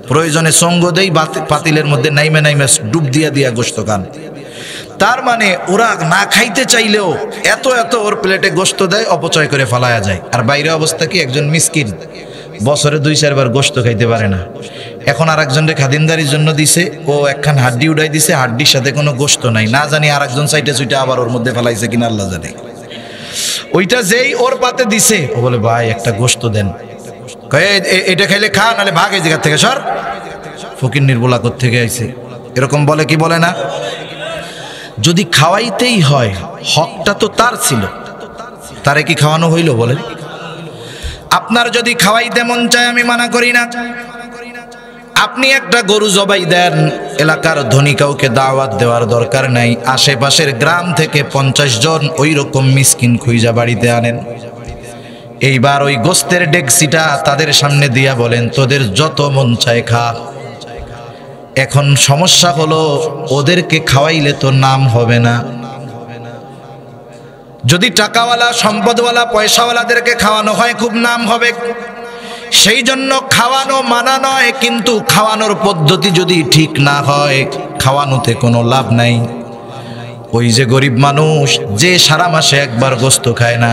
প্রয়োজনে সঙ্গ দেই, পাতিলের মধ্যে নাইমে নাইমে ডুব দিয়া দিয়া গোশত খান। তার মানে ওরা না খাইতে চাইলেও এত এত ওর প্লেটে গোশত দেয়, অপচয় করে ফালায়া যায়। আর বাইরে অবস্থা কি, একজন মিসকিন বছরে 2-4 বার গোশত খাইতে পারে না। এখন আর একজনকে খাদিমদারির জন্য দিছে, ও একখান হাড্ডি উঠাই দিছে, হাড্ডির সাথে কোনো গোশত নাই, না জানি আর একজন সাইটে সুইটে আবার ওর মধ্যে ফেলাইছে কিনা আল্লাহ জানে। ওইটা যেই ওর পাতে দিছে, ও বলে ভাই একটা গোশত দেন, এটা খাইলে খা, নাহলে ভাগ এই জায়গা থেকে সর, ফকির নির্বলা থেকে আইছে, এরকম বলে কি বলে না? যদি খাওয়াইতেই হয়, হকটা তো তার ছিল, তারে কি খাওয়ানো হইল বলেন? আপনার যদি খাওয়াইতে মন চায়, আমি মানা করি না, আপনি একটা গরু জবাই দেন, এলাকার ধনী কাউকে দাওয়াত দেওয়ার দরকার নাই, আশেপাশের গ্রাম থেকে 50 জন ওই রকম মিসকিন খুঁজা বাড়িতে আনেন, এইবার ওই গোস্তের ডেকসিটা তাদের সামনে দিয়া বলেন, তোদের যত মন চায় খা। এখন সমস্যা হলো, ওদেরকে খাওয়াইলে তো নাম হবে না। যদি টাকাওয়ালা, সম্পদওয়ালা, পয়সাওয়ালাদেরকে খাওয়ানো হয়, খুব নাম হবে। সেই জন্য খাওয়ানো মানা নয়, কিন্তু খাওয়ানোর পদ্ধতি যদি ঠিক না হয়, খাওয়ানোতে কোনো লাভ নাই। ওই যে গরিব মানুষ, যে সারা মাসে একবার গোশত খায় না,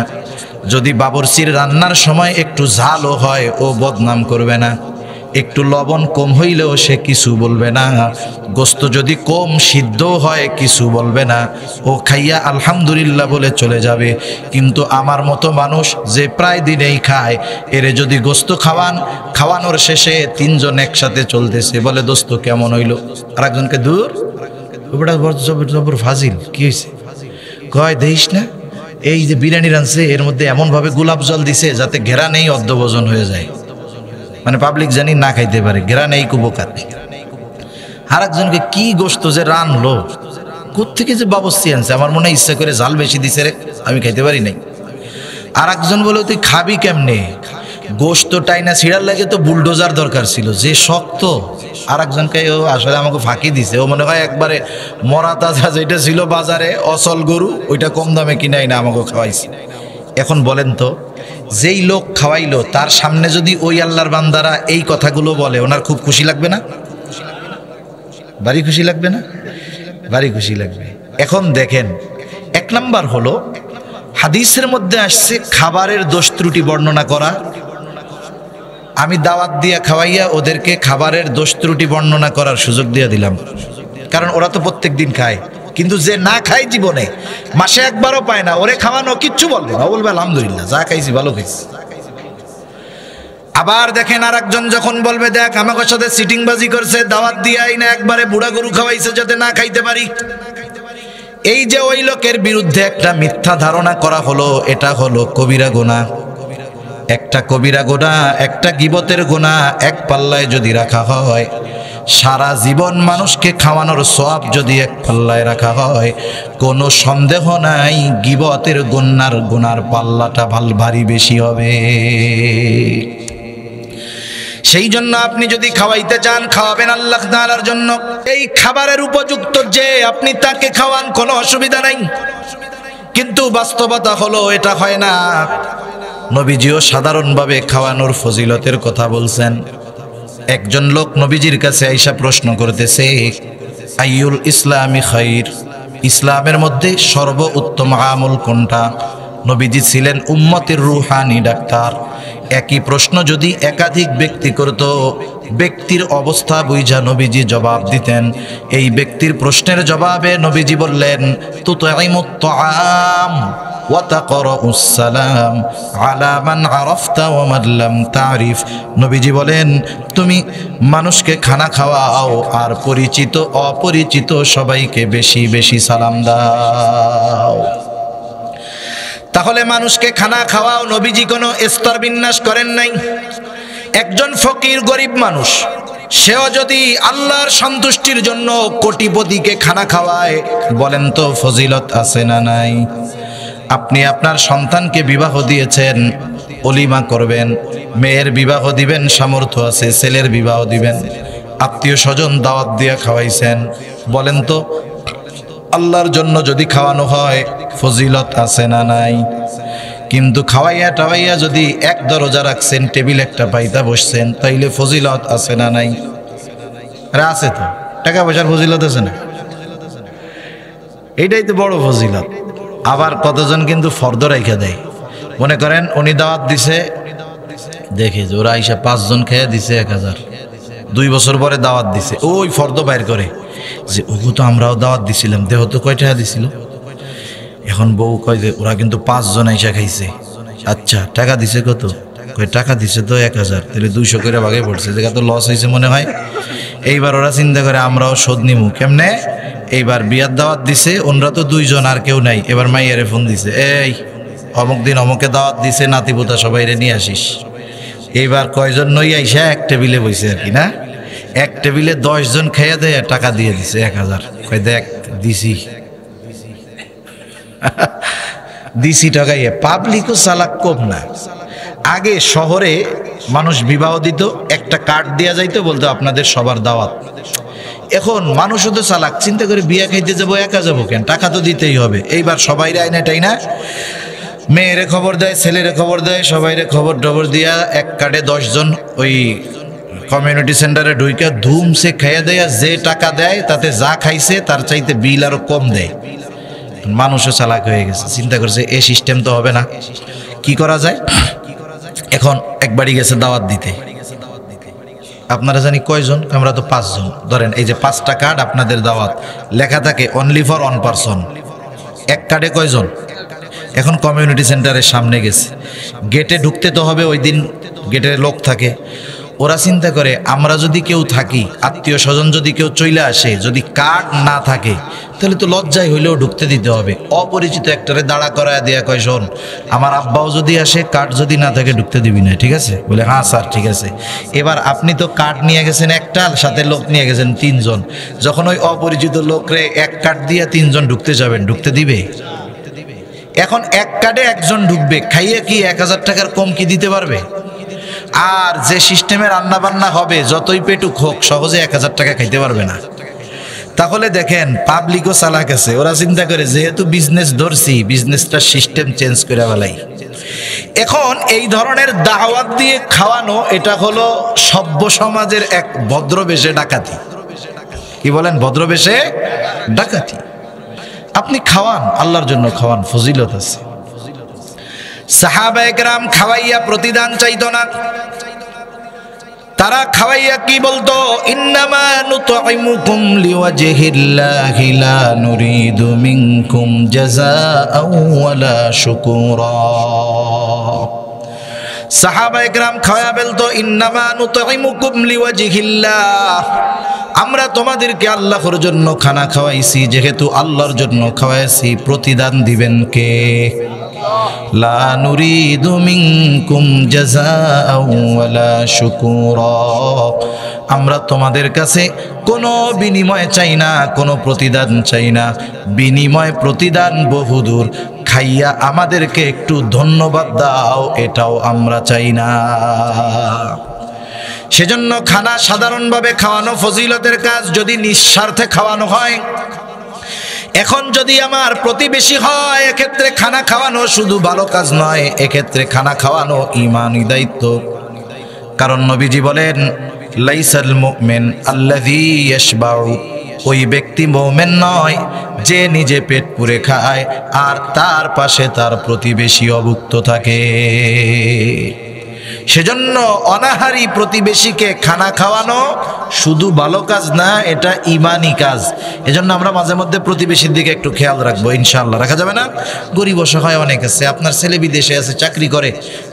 যদি বাবরচির রান্নার সময় একটু ঝালও হয়, ও বদনাম করবে না, একটু লবণ কম হইলেও সে কিছু বলবে না, গোশত যদি কম সিদ্ধ হয় কিছু বলবে না, ও খাইয়া আলহামদুলিল্লাহ বলে চলে যাবে। কিন্তু আমার মতো মানুষ যে প্রায় দিনেই খায়, এরে যদি গোশত খাওয়ান, খাওয়ানোর শেষে 3 জন একসাথে চলতেছে, বলে দোস্ত কেমন হইল, আর একজনকে দূর ওটা জবর ফাজিল, কি হয়েছে, কয় দেখিস না, এই যে বিরিয়ানি রাঁধছে, এর মধ্যে এমনভাবে গোলাপ জল দিছে যাতে ঘেরা নেই অর্ধভোজন হয়ে যায়, মানে পাবলিক জানি না খাইতে পারে, ঘেরা নেই কুবোকাত। আর একজনকে কি গোশত যে রানলো, কোত্থেকে যে বাবস্তি আনছে, আমার মনে হয় ইচ্ছা করে জাল বেশি দিছে রে, আমি খাইতে পারি নাই। আর একজন বলে, তুই খাবি কেমনে, গোশত টাইনা ছিঁড়ার লাগে তো বুলডোজার দরকার ছিল, যে শক্ত। আর একজনকে ও আসলে আমাকে ফাঁকি দিছে, ও মনে হয় একবারে মরা তাজা যেটা ছিল বাজারে অসল গরু, ওইটা কম দামে কিনাই না আমাকে খাওয়াইছি। এখন বলেন তো, যেই লোক খাওয়াইলো তার সামনে যদি ওই আল্লাহর বান্দারা এই কথাগুলো বলে, ওনার খুব খুশি লাগবে না? ভারী খুশি লাগবে না? ভারী খুশি লাগবে। এখন দেখেন, 1 নাম্বার হলো, হাদিসের মধ্যে আসছে খাবারের দোষ ত্রুটি বর্ণনা করা। আমি দাওয়াত দিয়া খাওয়াইয়া ওদেরকে খাবারের দোষ ত্রুটি বর্ণনা করার সুযোগ দিয়ে দিলাম, কারণ ওরা তো প্রত্যেক দিন খায়। কিন্তু যে না খায় জীবনে, মাসে একবারও পায় না, ওরে খাওয়ানো কিচ্ছু বলবে না, বলবে আলহামদুলিল্লাহ, যা খাইছি ভালো খাইছি। আবার দেখেন, আর একজন যখন বলবে, দেখ আমাকে সাথে সিটিংবাজি করছে, দাওয়াত দিয়াই না একবারে বুড়া গরু খাওয়াইছে যাতে না খাইতে পারি। এই যে ওই লোকের বিরুদ্ধে একটা মিথ্যা ধারণা করা হলো, এটা হলো কবিরা গুনাহ। একটা কবিরা গুনাহ, একটা গীবতের গুনাহ এক পাল্লায় যদি রাখা হয়, সারা জীবন মানুষকে খাওয়ানোর সওয়াব যদি এক পাল্লায় রাখা হয়, কোনো সন্দেহ নাই গীবতের গুনার পাল্লাটা ভারী বেশি হবে। সেই জন্য আপনি যদি খাওয়াইতে চান, খাওয়াবেন আল্লাহ তাআলার জন্য, এই খাবারের উপযুক্ত যে আপনি তাকে খাওয়ান, কোনো অসুবিধা নাই। কিন্তু বাস্তবতা হলো এটা হয় না। নবীজিও সাধারণভাবে খাওয়ানোর ফজিলতের কথা বলছেন। একজন লোক নবীজির কাছে আইসা প্রশ্ন করতেছে, আইয়ুল ইসলামি খাইর, ইসলামের মধ্যে সর্বোত্তম আমল কোনটা? নবীজি ছিলেন উম্মতের রুহানি ডাক্তার। একই প্রশ্ন যদি একাধিক ব্যক্তি করত, ব্যক্তির অবস্থা বুঝা নবীজি জবাব দিতেন। এই ব্যক্তির প্রশ্নের জবাবে নবীজি বললেন, তুতঈমুত তাআম ওয়া তাকরাউস সালাম আলা মান আরাফতা ওয়া মান লাম তারিফ। নবীজি বলেন, তুমি মানুষকে খানা খাওয়াও আর পরিচিত অপরিচিত সবাইকে বেশি বেশি সালাম দাও। তাহলে মানুষকে খানা খাওয়াও, নবীজি কোনো স্তর বিন্যাস করেন নাই। একজন ফকির গরিব মানুষ, সেও যদি আল্লাহর সন্তুষ্টির জন্য কোটিপতিকে খানা খাওয়ায়, বলেন তো ফজিলত আছে না নাই? আপনি আপনার সন্তানকে বিবাহ দিয়েছেন, অলিমা করবেন, মেয়ের বিবাহ দিবেন, সামর্থ্য আছে, ছেলের বিবাহ দিবেন, আত্মীয় স্বজন দাওয়াত দিয়ে খাওয়াইছেন, বলেন তো আল্লাহর জন্য যদি খাওয়ানো হয় ফজিলত আছে না নাই? কিন্তু খাওয়াইয়া টাওয়াইয়া যদি এক দরজা রাখছেন, টেবিল একটা পাইতা বসছেন, তাইলে ফজিলত আছে না নাই? আছে তো, টাকা পয়সার ফজিলত আছে না? এইটাই তো বড় ফজিলত। আবার কতজন কিন্তু ফর্দ রাইখা দেয়, মনে করেন উনি দাওয়াত দিছে, দেখে যে ওরা আইসা 5 জন খেয়ে দিছে 1000, 2 বছর পরে দাওয়াত দিছে, ওই ফর্দ বাইর করে যে ওগো তো আমরাও দাওয়াত দিছিলাম, দেহ তো কয় টাকা দিছিল। এখন বউ কয় যে ওরা কিন্তু 5 জন আইসা খাইছে। আচ্ছা টাকা দিছে কত? কয় টাকা দিছে তো 1000, তাহলে 200 করে ভাগে পড়ছে, যেটা তো লস হয়েছে মনে হয়। এইবার ওরা চিন্তা করে আমরাও শোধ নিমু কেমনে। এইবার বিয়ার দাওয়াত দিছে, ওনরা তো 2 জন আর কেউ নাই। এবার মাইয়ারে ফোন দিছে, এই অমুক দিন অমুকে দাওয়াত দিছে, নাতিপুতা সবাইরে নিয়ে আসিস। এইবার কয়জন নই আইসা এক টেবিলে বইছে আর কি না, এক টেবিলে 10 জন খেয়ে দেয়, টাকা দিয়ে দিছে 1000। কয় দেখ দিছি দিছি টাকাইয়ে। পাবলিকও চালাক কম না। আগে শহরে মানুষ বিবাহ দিত, একটা কার্ড দেওয়া যাইতো, বলতো আপনাদের সবার দাওয়াত। এখন মানুষও তো চালাক, চিন্তা করে বিয়া খাইতে যাবো, একা যাবো কেন, টাকা তো দিতেই হবে। এইবার সবাই আইনা টাই না, মেয়েরে খবর দেয়, ছেলেরে খবর দেয়, সবাইরে খবর টবর দিয়া এক কার্ডে 10 জন ওই কমিউনিটি সেন্টারে ঢুইকা ধুমসে খাইয়া দেয়। যে টাকা দেয় তাতে যা খাইছে তার চাইতে বিল আরো কম দেয়। মানুষও চালাক হয়ে গেছে, চিন্তা করছে এই সিস্টেম তো হবে না, কি করা যায়। এখন একবারই গেছে দাওয়াত দিতে, আপনারা জানি কয়জন, আমরা তো 5 জন ধরেন, এই যে 5টা কার্ড আপনাদের দাওয়াত, লেখা থাকে অনলি ফর 1 পারসন। এক কার্ডে কয়জন? এখন কমিউনিটি সেন্টারের সামনে গেছে, গেটে ঢুকতে তো হবে, ওই দিন গেটে লোক থাকে। ওরা চিন্তা করে আমরা যদি কেউ থাকি, আত্মীয় স্বজন যদি কেউ চলে আসে, যদি কার্ড না থাকে তাহলে তো লজ্জায় হইলেও ঢুকতে দিতে হবে। অপরিচিত একটারে দাঁড়া করায় দেয়া, কয় শোন আমার আব্বাও যদি আসে, কার্ড যদি না থাকে ঢুকতে দিবি না, ঠিক আছে? বলে হ্যাঁ স্যার ঠিক আছে। এবার আপনি তো কার্ড নিয়ে গেছেন একটা, সাথে লোক নিয়ে গেছেন 3 জন, যখন ওই অপরিচিত লোকরে এক কার্ড দিয়ে 3 জন ঢুকতে যাবেন, ঢুকতে দিবে? এখন এক কার্ডে একজন ঢুকবে, খাইয়ে কি 1000 টাকার কম কি দিতে পারবে? আর যে সিস্টেমে রান্না বান্না হবে, যতই পেটুক হোক, সহজে 1000 টাকা খাইতে পারবে না। তাহলে দেখেন পাবলিকও চালাক আছে, ওরা চিন্তা করে যেহেতু বিজনেস ধরছি, বিজনেসটার সিস্টেম চেঞ্জ করে ফেলাই। এখন এই ধরনের দাওয়াত দিয়ে খাওয়ানো, এটা হলো সভ্য সমাজের এক ভদ্রবেশে ডাকাতি। কি বলেন? ভদ্রবেশে ডাকাতি। আপনি খাওয়ান, আল্লাহর জন্য খাওয়ান, ফজিলত আছে। সাহাবায়ে কেরাম খাওয়াইয়া প্রতিদান চাইতো না, তারা খাওয়াইয়া কি বলতো? ইন্নামা নুতঈমুকুম লিওয়াজহিল্লাহি লা নুরিদু মিনকুম জাযাআও ওয়ালা শুকুরা। সাহাবায়ে কেরাম খাওয়া বলতো ইন্নামা নুতঈমুকুম লিওয়াজহিল্লাহ, আমরা তোমাদেরকে আল্লাহর জন্য খানা খাওয়াইছি, যেহেতু আল্লাহর জন্য খাওয়াইছি, প্রতিদান দিবেন কে? লা নুরিদু মিনকুম জাযাআও ওয়ালা শুকুরা, আমরা তোমাদের কাছে কোনো বিনিময় চাই না, কোনো প্রতিদান চাই না। বিনিময় প্রতিদান বহুদূর, খাইয়া আমাদেরকে একটু ধন্যবাদ দাও, এটাও আমরা চাই না। সেজন্য খানা সাধারণভাবে খাওয়ানো ফজিলতের কাজ, যদি নিঃস্বার্থে খাওয়ানো হয়। এখন যদি আমার প্রতিবেশী হয়, এক্ষেত্রে খানা খাওয়ানো শুধু ভালো কাজ নয়, এক্ষেত্রে খানা খাওয়ানো ঈমানি দায়িত্ব। কারণ নবীজি বলেন, লাইসাল মুমিন আল্লাযী ইয়াশবাউ ওই ব্যক্তি মুমিন নয় যে নিজে পেট পুরে খায় আর তার পাশে তার প্রতিবেশী অভুক্ত থাকে। সেজন্য অনাহারী প্রতিবেশীকে খানা খাওয়ানো শুধু ভালো কাজ না, এটা ঈমানি কাজ। এজন্য আমরা মাঝে মধ্যে প্রতিবেশীর দিকে একটু খেয়াল রাখবো, ইনশাআল্লাহ। রাখা যাবে না? গরিব অসহায় অনেক আছে, আপনার ছেলে বিদেশে আছে, চাকরি করে,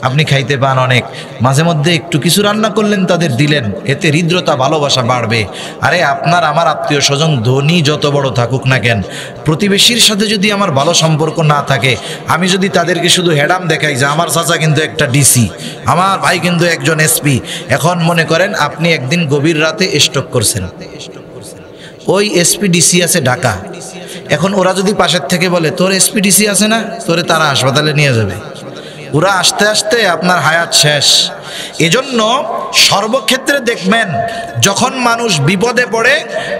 আপনি খাইতে পান অনেক, মাঝে মধ্যে একটু কিছু রান্না করলেন, তাদের দিলেন, এতে হৃদ্রতা ভালোবাসা বাড়বে। আরে আপনার আমার আত্মীয় স্বজন ধনী যত বড় থাকুক না কেন, প্রতিবেশীর সাথে যদি আমার ভালো সম্পর্ক না থাকে, আমি যদি তাদেরকে শুধু হেডাম দেখাই যে আমার চাচা কিন্তু একটা ডিসি, আমার ভাই কিন্তু একজন এসপি, এখন মনে করেন আপনি একদিন গভীর রাতে স্ট্রোক করছেন, ওই এসপি ডিসি আছে ঢাকা, এখন ওরা যদি পাশের থেকে বলে তোর এসপি ডিসি আছে না, তোরে তারা হাসপাতালে নিয়ে যাবে, ওরা আসতে আসতে আপনার হায়াত শেষ। এজন্য সর্বক্ষেত্রে দেখবেন যখন মানুষ বিপদে পড়ে,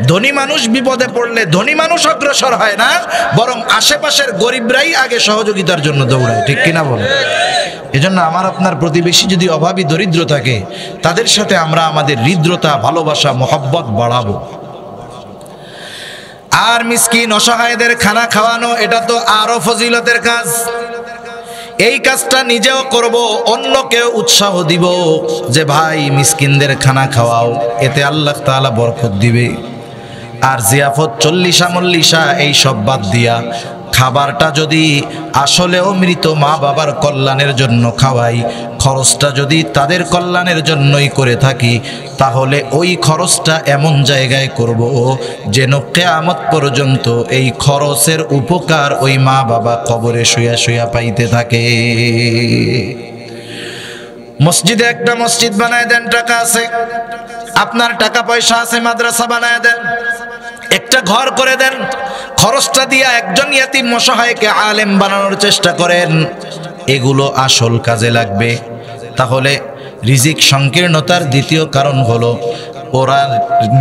ধনী মানুষ বিপদে পড়লে ধনী মানুষ অগ্রসর হয় না, বরং আশেপাশের গরিবরাই আগে সহযোগিতার জন্য দৌড়ায়। ঠিক কিনা বলে? এজন্য আমার আপনার প্রতিবেশী যদি অভাবী দরিদ্র থাকে, তাদের সাথে আমরা আমাদের হৃদ্রতা, ভালোবাসা, মহব্বত বাড়াবো। আর মিসকিন অসহায়দের খানা খাওয়ানো, এটা তো আরো ফজিলতের কাজ। এই কাজটা নিজেও করব, অন্যকেও উৎসাহ দিব যে ভাই মিসকিনদের খানা খাওয়াও, এতে আল্লাহ তাআলা বরকত দিবে। আর জিয়াফত, চল্লিশা মল্লিশা এই সব বাদ দিয়া খাবারটা যদি আসলেও মৃত মা বাবার কল্যাণের জন্য খাওয়াই, খরচটা যদি তাদের কল্যাণের জন্যই করে থাকি, তাহলে ওই খরচটা এমন জায়গায় করব যেন কিয়ামত পর্যন্ত এই খরচের উপকার ওই মা বাবা কবরে শুয়া শুয়া পাইতে থাকে। মসজিদে একটা মসজিদ বানায় দেন, টাকা আছে, আপনার টাকা পয়সা আছে, মাদ্রাসা বানায় দেন, একটা ঘর করে দেন, খরচটা দিয়া একজন ইয়াতিম অসহায়কে আলেম বানানোর চেষ্টা করেন, এগুলো আসল কাজে লাগবে। তাহলে রিজিক সংকীর্ণতার দ্বিতীয় কারণ হলো ওরা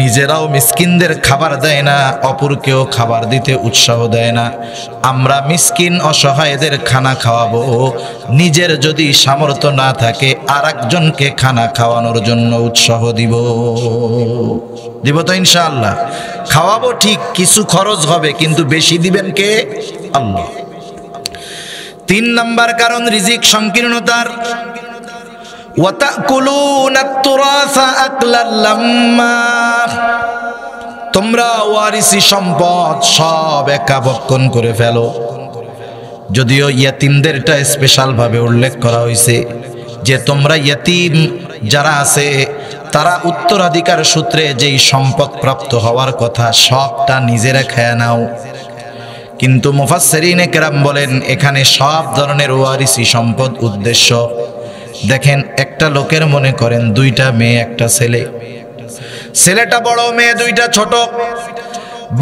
নিজেরাও মিসকিনদের খাবার দেয় না, অপরকেও খাবার দিতে উৎসাহ দেয় না। আমরা মিসকিন অসহায়দের খানা খাওয়াবো, নিজের যদি সামর্থ্য না থাকে আর একজনকে খানা খাওয়ানোর জন্য উৎসাহ দিব তো ইনশাআল্লাহ। খাওয়াবো ঠিক, কিছু খরচ হবে, কিন্তু বেশি দিবেন কে? আল্লাহ। 3 নাম্বার কারণ রিজিক সংকীর্ণতার, তোমরা ওয়ারিসি সম্পদ সব একা ভক্ষণ করে ফেলো। যদিও ইয়াতিমদেরটা স্পেশাল ভাবে উল্লেখ করা হয়েছে যে তোমরা ইয়াতিম যারা আছে তারা উত্তরাধিকার সূত্রে যেই সম্পদ প্রাপ্ত হওয়ার কথা সবটা নিজেরা খেয়ে নাও। কিন্তু মুফাসসিরিনে কেরাম বলেন এখানে সব ধরনের ওয়ারিসি সম্পদ উদ্দেশ্য। দেখেন, একটা লোকের মনে করেন 2টা মেয়ে, একটা ছেলে, ছেলেটা বড়, মেয়ে 2টা ছোট।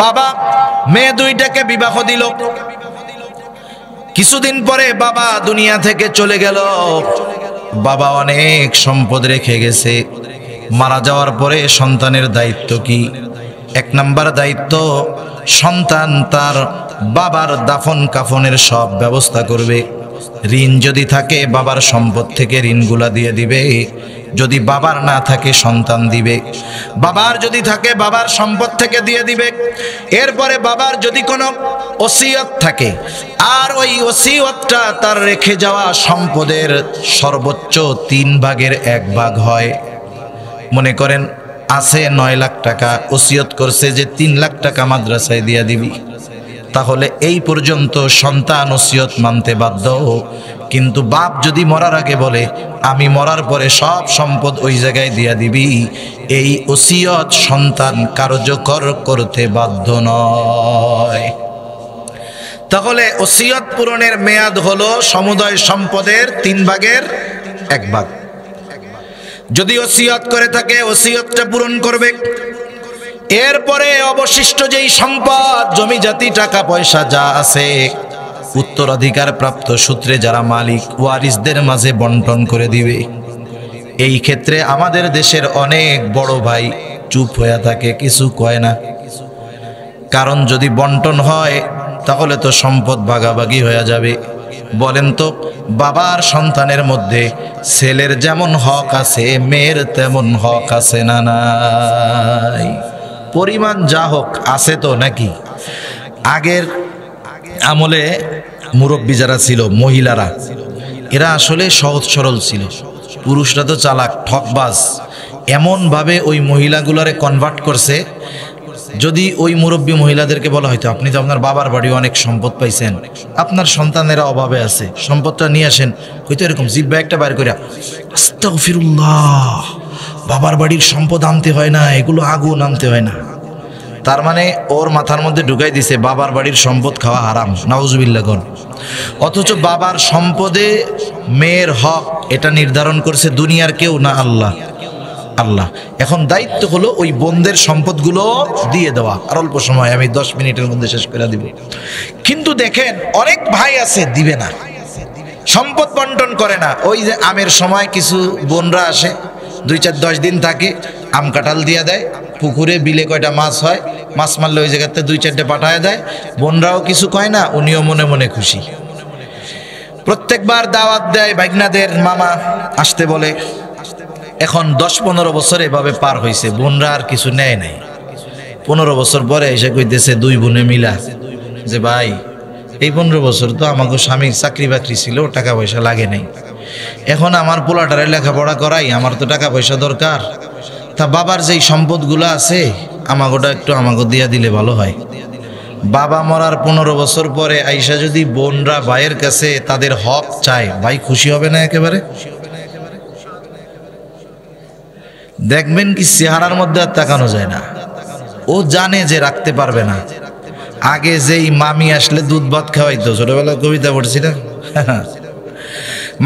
বাবা মেয়ে 2টাকে বিবাহ দিল। কিছুদিন পরে বাবা দুনিয়া থেকে চলে গেল। বাবা অনেক সম্পদ রেখে গেছে। মারা যাওয়ার পরে সন্তানের দায়িত্ব কি? 1 নাম্বার দায়িত্ব, সন্তান তার বাবার দাফন কাফনের সব ব্যবস্থা করবে। ঋণ যদি থাকে বাবার সম্পদ থেকে ঋণগুলা দিয়ে দিবে, যদি বাবার না থাকে সন্তান দিবে, বাবার যদি থাকে বাবার সম্পদ থেকে দিয়ে দিবে। এরপরে বাবার যদি কোনো ওসিয়ত থাকে আর ওই ওসিয়তটা তার রেখে যাওয়া সম্পদের সর্বোচ্চ 3 ভাগের 1 ভাগ হয়। মনে করেন আছে 9 লাখ টাকা, ওসিয়ত করছে যে 3 লাখ টাকা মাদ্রাসায় দিয়ে দিবি, তাহলে এই পর্যন্ত সন্তান ওসিয়ত মানতে বাধ্য। কিন্তু বাপ যদি মরার আগে বলে আমি মরার পরে সব সম্পদ ওই জায়গায় দিয়া দিবি, এই ওসিয়ত সন্তান কার্যকর করতে বাধ্য নয়। তাহলে ওসিয়ত পূরণের মেয়াদ হলো সমুদয় সম্পদের 3 ভাগের 1 ভাগ। যদি ওসিয়ত করে থাকে ওসিয়তটা পূরণ করবে। এরপরে অবশিষ্ট যেই সম্পদ, জমি জাতি, টাকা পয়সা যা আছে, উত্তরাধিকার প্রাপ্ত সূত্রে যারা মালিক ওয়ারিসদের মাঝে বন্টন করে দিবে। এই ক্ষেত্রে আমাদের দেশের অনেক বড় ভাই চুপ হয়ে থাকে, কিছু কয় না। কারণ যদি বন্টন হয় তাহলে তো সম্পদ ভাগাভাগি হয়ে যাবে। বলেন তো, বাবার সন্তানের মধ্যে ছেলের যেমন হক আছে মেয়ের তেমন হক আছে না নাই? পরিমাণ যা হোক আছে তো নাকি। আগের আমলে মুরব্বী যারা ছিল মহিলারা, এরা আসলে সহজ সরল ছিল, পুরুষরা তো চালাক ঠকবাজ। এমনভাবে ওই মহিলাগুলারে কনভার্ট করছে, যদি ওই মুরব্বী মহিলাদেরকে বলা হয়তো আপনি তো আপনার বাবার বাড়ি অনেক সম্পদ পাইছেন, আপনার সন্তানেরা অভাবে আছে, সম্পদটা নিয়ে আসেন, হয়তো এরকম জিব্বা একটা বাইর করে আস্তাগফিরুল্লাহ, বাবার বাড়ির সম্পদ আনতে হয় না, এগুলো আগুন আনতে হয় না। তার মানে ওর মাথার মধ্যে ঢুকাই দিছে বাবার বাড়ির সম্পদ খাওয়া হারাম, নাউজুবিল্লাহ গণ। অথচ বাবার সম্পদে মেয়ের হক এটা নির্ধারণ করছে দুনিয়ার কেউ না, আল্লাহ। আল্লাহ এখন দায়িত্ব হলো ওই বোনদের সম্পদগুলো দিয়ে দেওয়া। আর অল্প সময়, আমি 10 মিনিটের মধ্যে শেষ করে দিব। কিন্তু দেখেন অনেক ভাই আছে দিবে না, সম্পদ বন্টন করে না। ওই যে আমের সময় কিছু বোনরা আসে, 2-4-10 দিন থাকে, আম কাঁঠাল দিয়ে দেয়, পুকুরে বিলে কয়টা মাছ হয়, মাছ মারলে ওই জায়গাতে 2-4টে পাঠায় দেয়, বোনরাও কিছু কয় না, উনিও মনে মনে খুশি। প্রত্যেকবার দাওয়াত দেয়, ভাগনাদের মামা আসতে বলে। এখন 10-15 বছর এভাবে পার হয়েছে, বোনরা আর কিছু নেয় নাই। 15 বছর পরে এসে কইতেছে দুই বোনে মিলা যে ভাই এই 15 বছর তো আমাকে স্বামীর চাকরি বাকরি ছিল, টাকা পয়সা লাগে নাই, এখন আমার পোলাটারে লেখাপড়া করাই, আমার তো টাকা পয়সা দরকার, তা বাবার যেই সম্পদগুলো আছে আমাগোটা একটু আমাকে দিয়া দিলে ভালো হয়। বাবা মরার 15 বছর পরে আইসা যদি বোনরা ভাইয়ের কাছে তাদের হক চায়, ভাই খুশি হবে না একেবারে? দেখবেন কি চেহারার মধ্যে আর তাকানো যায় না, ও জানে যে রাখতে পারবে না। আগে যেই মামি আসলে দুধ ভাত খাওয়াইতো, ছোটবেলায় কবিতা পড়ছি না,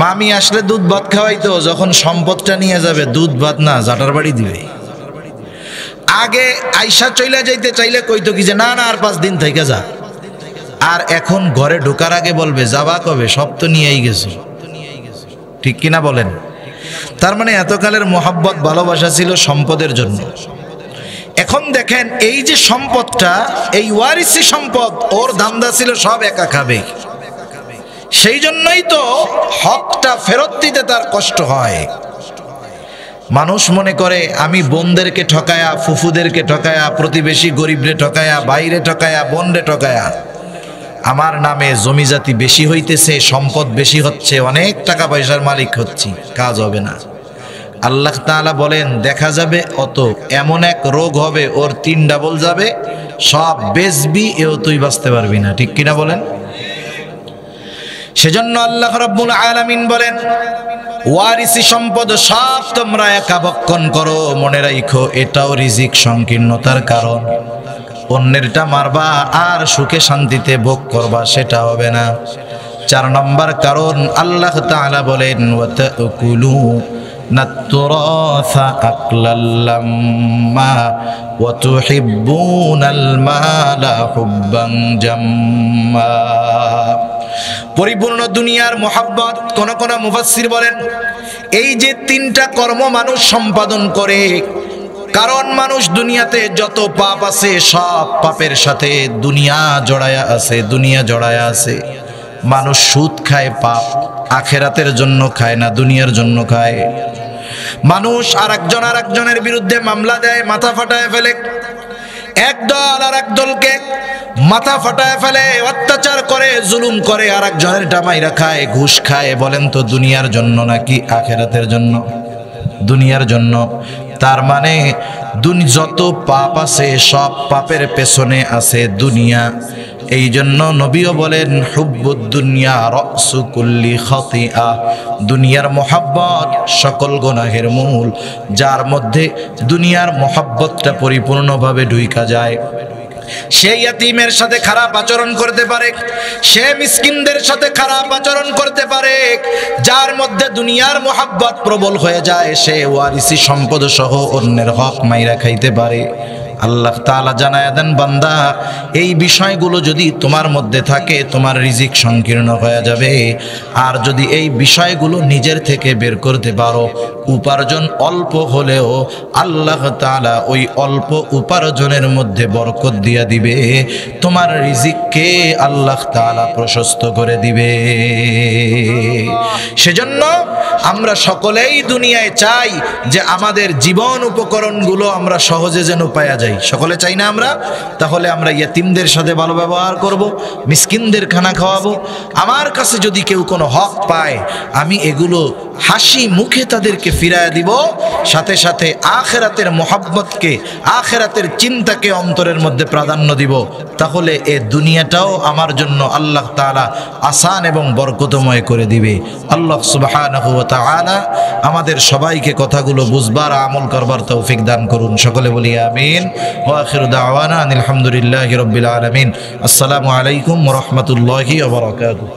মামি আসলে দুধ ভাত খাওয়াইতো, যখন সম্পদটা নিয়ে যাবে দুধ ভাত না জাটার বাড়ি দিবে। আগে আইসা চইলা যাইতে চাইলে কইতো কি যে না না আর 5 দিন থেকে যা, আর এখন ঘরে ঢোকার আগে বলবে যাবা কবে, সব তো নিয়েই গেছো। ঠিক কিনা বলেন? তার মানে এতকালের মোহাব্বত ভালোবাসা ছিল সম্পদের জন্য। এখন দেখেন এই যে সম্পদটা, এই ওয়ারিসি সম্পদ, ওর ধান্দা ছিল সব একা খাবে, সেই জন্যই তো হকটা ফেরত দিতে তার কষ্ট হয়। মানুষ মনে করে আমি বোনদেরকে ঠকায়া, ফুফুদেরকে ঠকায়া, প্রতিবেশী গরিবরে ঠকায়া, বাইরে ঠকায়া, বোনরে ঠকায়া আমার নামে জমি জাতি বেশি হইতেছে, সম্পদ বেশি হচ্ছে, অনেক টাকা পয়সার মালিক হচ্ছি, কাজ হবে না। আল্লাহ তাআলা বলেন দেখা যাবে অত, এমন এক রোগ হবে ওর 3 ডাবল যাবে, সব বেচবি, এও তুই বাঁচতে পারবি না। ঠিক কিনা বলেন? সেজন্য আল্লাহ রাব্বুল আলামিন বলেন ওয়ারিসি সম্পদ সব তোমরা একা ভক্ষণ করো, মনে রাখো এটাও রিজিক সংকীর্ণতার কারণ। অন্যেরটা মারবা আর সুখে শান্তিতে ভোগ করবা, সেটা হবে না। 4 নম্বর কারণ আল্লাহ তাআলা বলেন ওয়াতাকুলু নাতুরাসা আকলাল্লাম্মা ওয়া তুহিব্বুনাল মালা হুব্বান জাম্মা। পরিপূর্ণ দুনিয়ার মোহাব্বত। কোন কোন মুফাসসির বলেন এই যে 3টা কর্ম মানুষ সম্পাদন করে, কারণ মানুষ দুনিয়াতে যত পাপ আছে সব পাপের সাথে দুনিয়া জড়ায়া আছে, দুনিয়া জড়ায়া আছে। মানুষ সুদ খায় পাপ, আখেরাতের জন্য খায় না, দুনিয়ার জন্য খায়। মানুষ আরেকজনের বিরুদ্ধে মামলা দেয়, মাথা ফাটায় ফেলে, একদল আর একদলকে মাথা ফাটায় ফেলে, অত্যাচার করে, জুলুম করে, আরেকজনের ডামাইরা খায়, ঘুষ খায়। বলেন তো দুনিয়ার জন্য নাকি আখেরাতের জন্য? দুনিয়ার জন্য। তার মানে যত পাপ আছে সব পাপের পেছনে আছে দুনিয়া। এই জন্য নবীও বলেন হুব্বুদ দুনিয়া রাসু কুল্লি খাতিআ, দুনিয়ার মোহাব্বত সকল গুনাহের মূল। যার মধ্যে দুনিয়ার মোহাব্বতটা পরিপূর্ণভাবে ঢুইকা যায়, সে ইয়াতীমের সাথে খারাপ আচরণ করতে পারে, সে মিসকিনদের সাথে খারাপ আচরণ করতে পারে। যার মধ্যে দুনিয়ার মোহাব্বত প্রবল হয়ে যায়, সে ওয়ারিসি সম্পদ সহ অন্যের হক মাইরা খাইতে পারে। আল্লাহ তাআলা জানায়া দেন বান্দা এই বিষয়গুলো যদি তোমার মধ্যে থাকে তোমার রিজিক সংকীর্ণ হয়ে যাবে। আর যদি এই বিষয়গুলো নিজের থেকে বের করতে পারো, উপার্জন অল্প হলেও আল্লাহ তাআলা ওই অল্প উপার্জনের মধ্যে বরকত দিয়া দিবে, তোমার রিজিককে আল্লাহ তাআলা প্রশস্ত করে দিবে। সেজন্য আমরা সকলেই দুনিয়ায় চাই যে আমাদের জীবন উপকরণগুলো আমরা সহজে যেন পাওয়া যায়। সকলে চাই না আমরা? তাহলে আমরা ইয়েতিমদের সাথে ভালো ব্যবহার করব, মিসকিনদের খানা খাওয়াবো। আমার কাছে যদি কেউ কোনো হক পায়, আমি এগুলো হাসি মুখে তাদেরকে ফিরায় দিব, সাথে সাথে আখিরাতের মোহাব্বতকে, আখিরাতের চিন্তাকে অন্তরের মধ্যে প্রাধান্য দিব। তাহলে এ দুনিয়াটাও আমার জন্য আল্লাহ তাআলা আসান এবং বরকতময় করে দিবে। আল্লাহ সুবহানাহু ওয়া তাআলা আমাদের সবাইকে কথাগুলো বুঝবার, আমল করবার তৌফিক দান করুন। সকলে বলি আমিন। ওয়া আখিরু দাওয়ানা আনিল হামদুলিল্লাহি রাব্বিল আলামিন। আসসালামু আলাইকুম ওয়া রাহমাতুল্লাহি ওয়া বারাকাতুহু।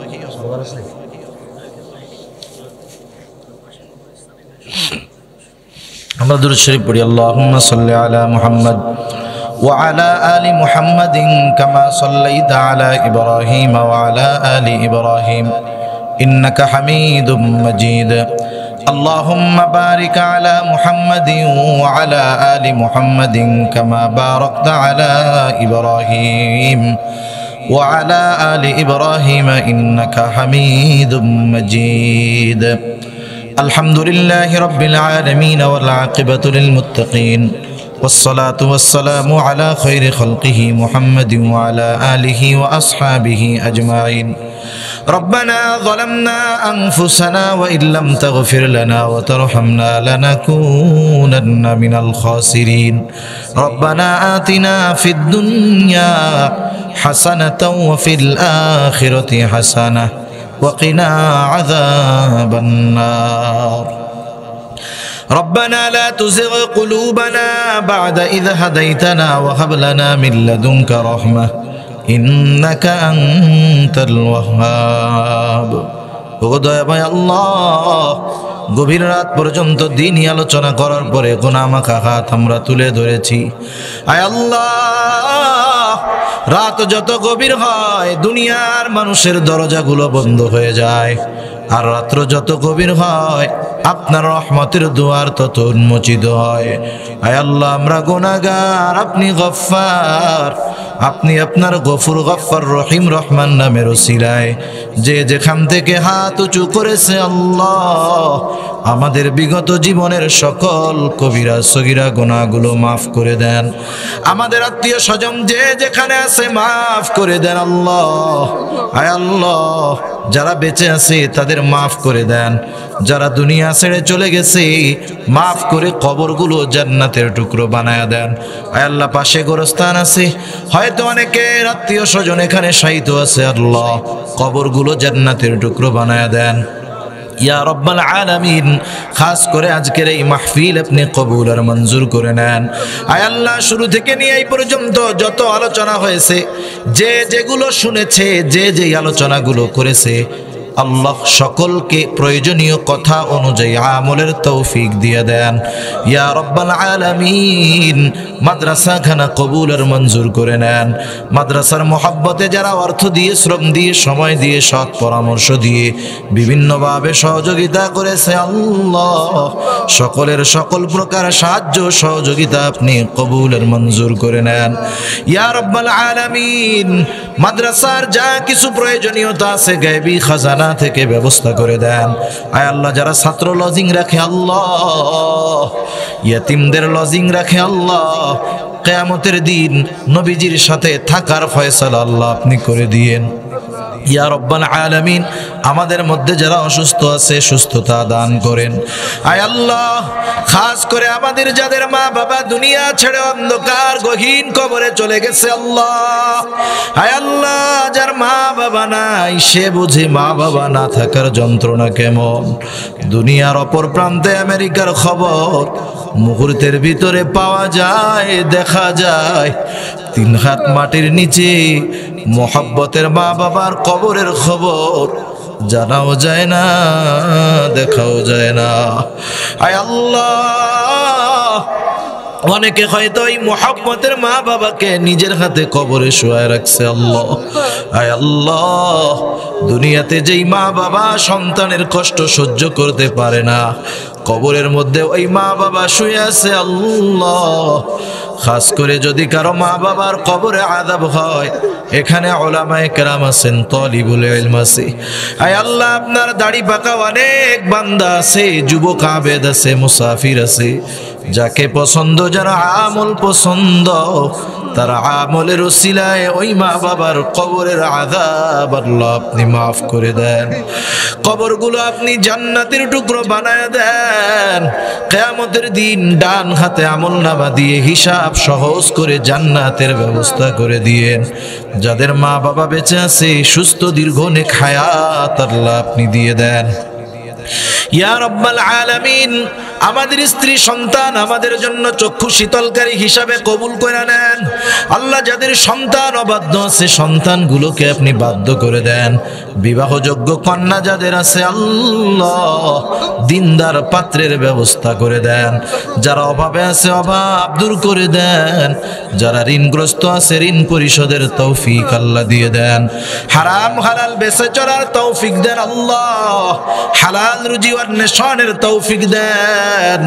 আমরা দুরূদ শরীফ পড়ি। আল্লাহুম্মা সাল্লি আলা মুহাম্মদ ওয়া আলা আলি মুহাম্মাদিন কামা সাল্লাইতা আলা ইব্রাহিম ওয়া আলা আলি ইব্রাহিম ইন্নাকা হামিদুম মাজিদ। اللهم بارك على محمد وعلى آل محمد كما باركت على إبراهيم وعلى آل إبراهيم إنك حميد مجيد. الحمد لله رب العالمين والعاقبة للمتقين والصلاة والسلام على خير خلقه محمد وعلى آله وأصحابه أجمعين. ربنا ظلمنا أنفسنا وإن لم تغفر لنا وترحمنا لنكونن من الخاسرين. ربنا آتنا في الدنيا حسنة وفي الآخرة حسنة وقنا عذاب النار. ربنا لا تزغ قلوبنا بعد إذ هديتنا وهب لنا من لدنك رحمة إنك أنت الوهاب. দয়াময় আল্লাহ, গভীর রাত পর্যন্ত দিনই আলোচনা করার পরে গুনাহমাখা হাত আমরা তুলে ধরেছি। আয় আল্লাহ, রাত যত গভীর হয় দুনিয়ার মানুষের দরজাগুলো বন্ধ হয়ে যায়, আর রাত্র যত গভীর হয় আপনার রহমতের দুয়ার তত উন্মোচিত হয়। আয় আল্লাহ, আমরা গুনাহগার, আপনি গফফার, আপনি আপনার গফুর গফফার রহিম রহমান নামের ওসিলায় যে যেখান থেকে হাত উঁচু করেছে আল্লাহ আমাদের বিগত জীবনের সকল কবিরা সগীরা গুনাহগুলো মাফ করে দেন। আমাদের আত্মীয় স্বজন যে যেখানে আছে মাফ করে দেন আল্লাহ। আয় আল্লাহ, যারা বেঁচে আছে তাদের মাফ করে দেন, যারা দুনিয়া ছেড়ে চলে গেছে মাফ করে কবরগুলো জান্নাতের টুকরো বানায়া দেন। আয় আল্লাহ, পাশে গোরস্থান আছে, হয়তো অনেকের আত্মীয় স্বজন এখানে শায়িত আছে, আল্লাহ কবরগুলো জান্নাতের টুকরো বানায়া দেন ইয়া রব্বাল আলামিন। খাস করে আজকের এই মাহফিল আপনি কবুল আর মঞ্জুর করে নেন। আয় আল্লাহ, শুরু থেকে নিয়ে এই পর্যন্ত যত আলোচনা হয়েছে, যে যেগুলো শুনেছে, যে যেই আলোচনাগুলো করেছে, আল্লাহ সকলকে প্রয়োজনীয় কথা অনুযায়ী আমলের তৌফিক দিয়ে দেন ইয়া রব্বাল আলামিন। মাদ্রাসাখানা কবুল আর মঞ্জুর করে নেন। মাদ্রাসার মহব্বতে যারা অর্থ দিয়ে, শ্রম দিয়ে, সময় দিয়ে, সৎ পরামর্শ দিয়ে বিভিন্নভাবে সহযোগিতা করেছে আল্লাহ সকলের সকল প্রকার সাহায্য সহযোগিতা আপনি কবুল আর মঞ্জুর করে নেন ইয়া রব্বাল আলামিন। মাদ্রাসার যা কিছু প্রয়োজনীয়তা আছে গায়বী খাজানা থেকে ব্যবস্থা করে দেন। আয় আল্লাহ, যারা ছাত্র লজিং রাখে আল্লাহ, ইয়াতিমদের লজিং রাখে আল্লাহ, কিয়ামতের দিন নবীজির সাথে থাকার ফয়সালা আল্লাহ আপনি করে দিয়েন ইয়া রব্বাল আলামিন। আমাদের মধ্যে যারা অসুস্থ আছে সুস্থতা দান করেন। আয় আল্লাহ, খাস করে আমাদের যাদের মা বাবা দুনিয়া ছেড়ে অন্ধকার গহীন কবরে চলে গেছে আল্লাহ, আয় আল্লাহ, যার মা বাবা নাই সে বুঝে মা বাবা না থাকার যন্ত্রণা কেমন। দুনিয়ার অপর প্রান্তে আমেরিকার খবর মুহূর্তের ভিতরে পাওয়া যায়, দেখা যায়। 3 হাত মাটির নিচে মোহাব্বতের মা বাবার কবরের খবর জানাও যায় না, দেখাও যায় না। আয় আল্লাহ, অনেকে হয়তো এই মোহাব্বতের মা বাবাকে নিজের হাতে কবরে শুয়ায় রাখছে আল্লাহ। আয় আল্লাহ, দুনিয়াতে যেই মা বাবা সন্তানের কষ্ট সহ্য করতে পারে না, কবরের মধ্যে ওই মা বাবা শুয়ে আছে আল্লাহ। খাস করে যদি কারো মা বাবার কবরে আযাব হয়, এখানে উলামায়ে কেরাম আছেন, তালিবুল ইলম আছে। আয় আল্লাহ, আপনার দাড়ি পাকা অনেক বান্দা আছে, যুবক আবেদ আছে, মুসাফির আছে, যাকে পছন্দ, যারা আমল পছন্দ, তার আমলের উসিলায় ওই মা বাবার কবরের আযাব আল্লাহ আপনি মাফ করে দেন। কবরগুলো আপনি জান্নাতের টুকরো বানায় দেন। কিয়ামতের দিন ডান হাতে আমলনামা দিয়ে হিসাব সহজ করে জান্নাতের ব্যবস্থা করে দিয়েন। যাদের মা বাবা বেঁচে আছে, সুস্থ দীর্ঘ নেক হায়াত আল্লাহ আপনি দিয়ে দেন। ইয়া রাব্বাল আলামিন, আমাদের স্ত্রী সন্তান আমাদের জন্য চক্ষু শীতলকারী হিসাবে কবুল করে নেন। আল্লাহ, যাদের সন্তান অবাধ্য আছে, সন্তানগুলোকে আপনি বাধ্য করে দেন। বিবাহযোগ্য কন্যা যাদের আছে, আল্লাহ দিনদার পাত্রের ব্যবস্থা করে দেন। যারা অভাবে আছে, অভাব দূর করে দেন। যারা ঋণগ্রস্ত আছে, ঋণ পরিশোধের তৌফিক আল্লাহ দিয়ে দেন। হারাম হালাল বেঁচে চলার তৌফিক দেন আল্লাহ। হালাল রুজি অন্বেষণের তৌফিক দেন।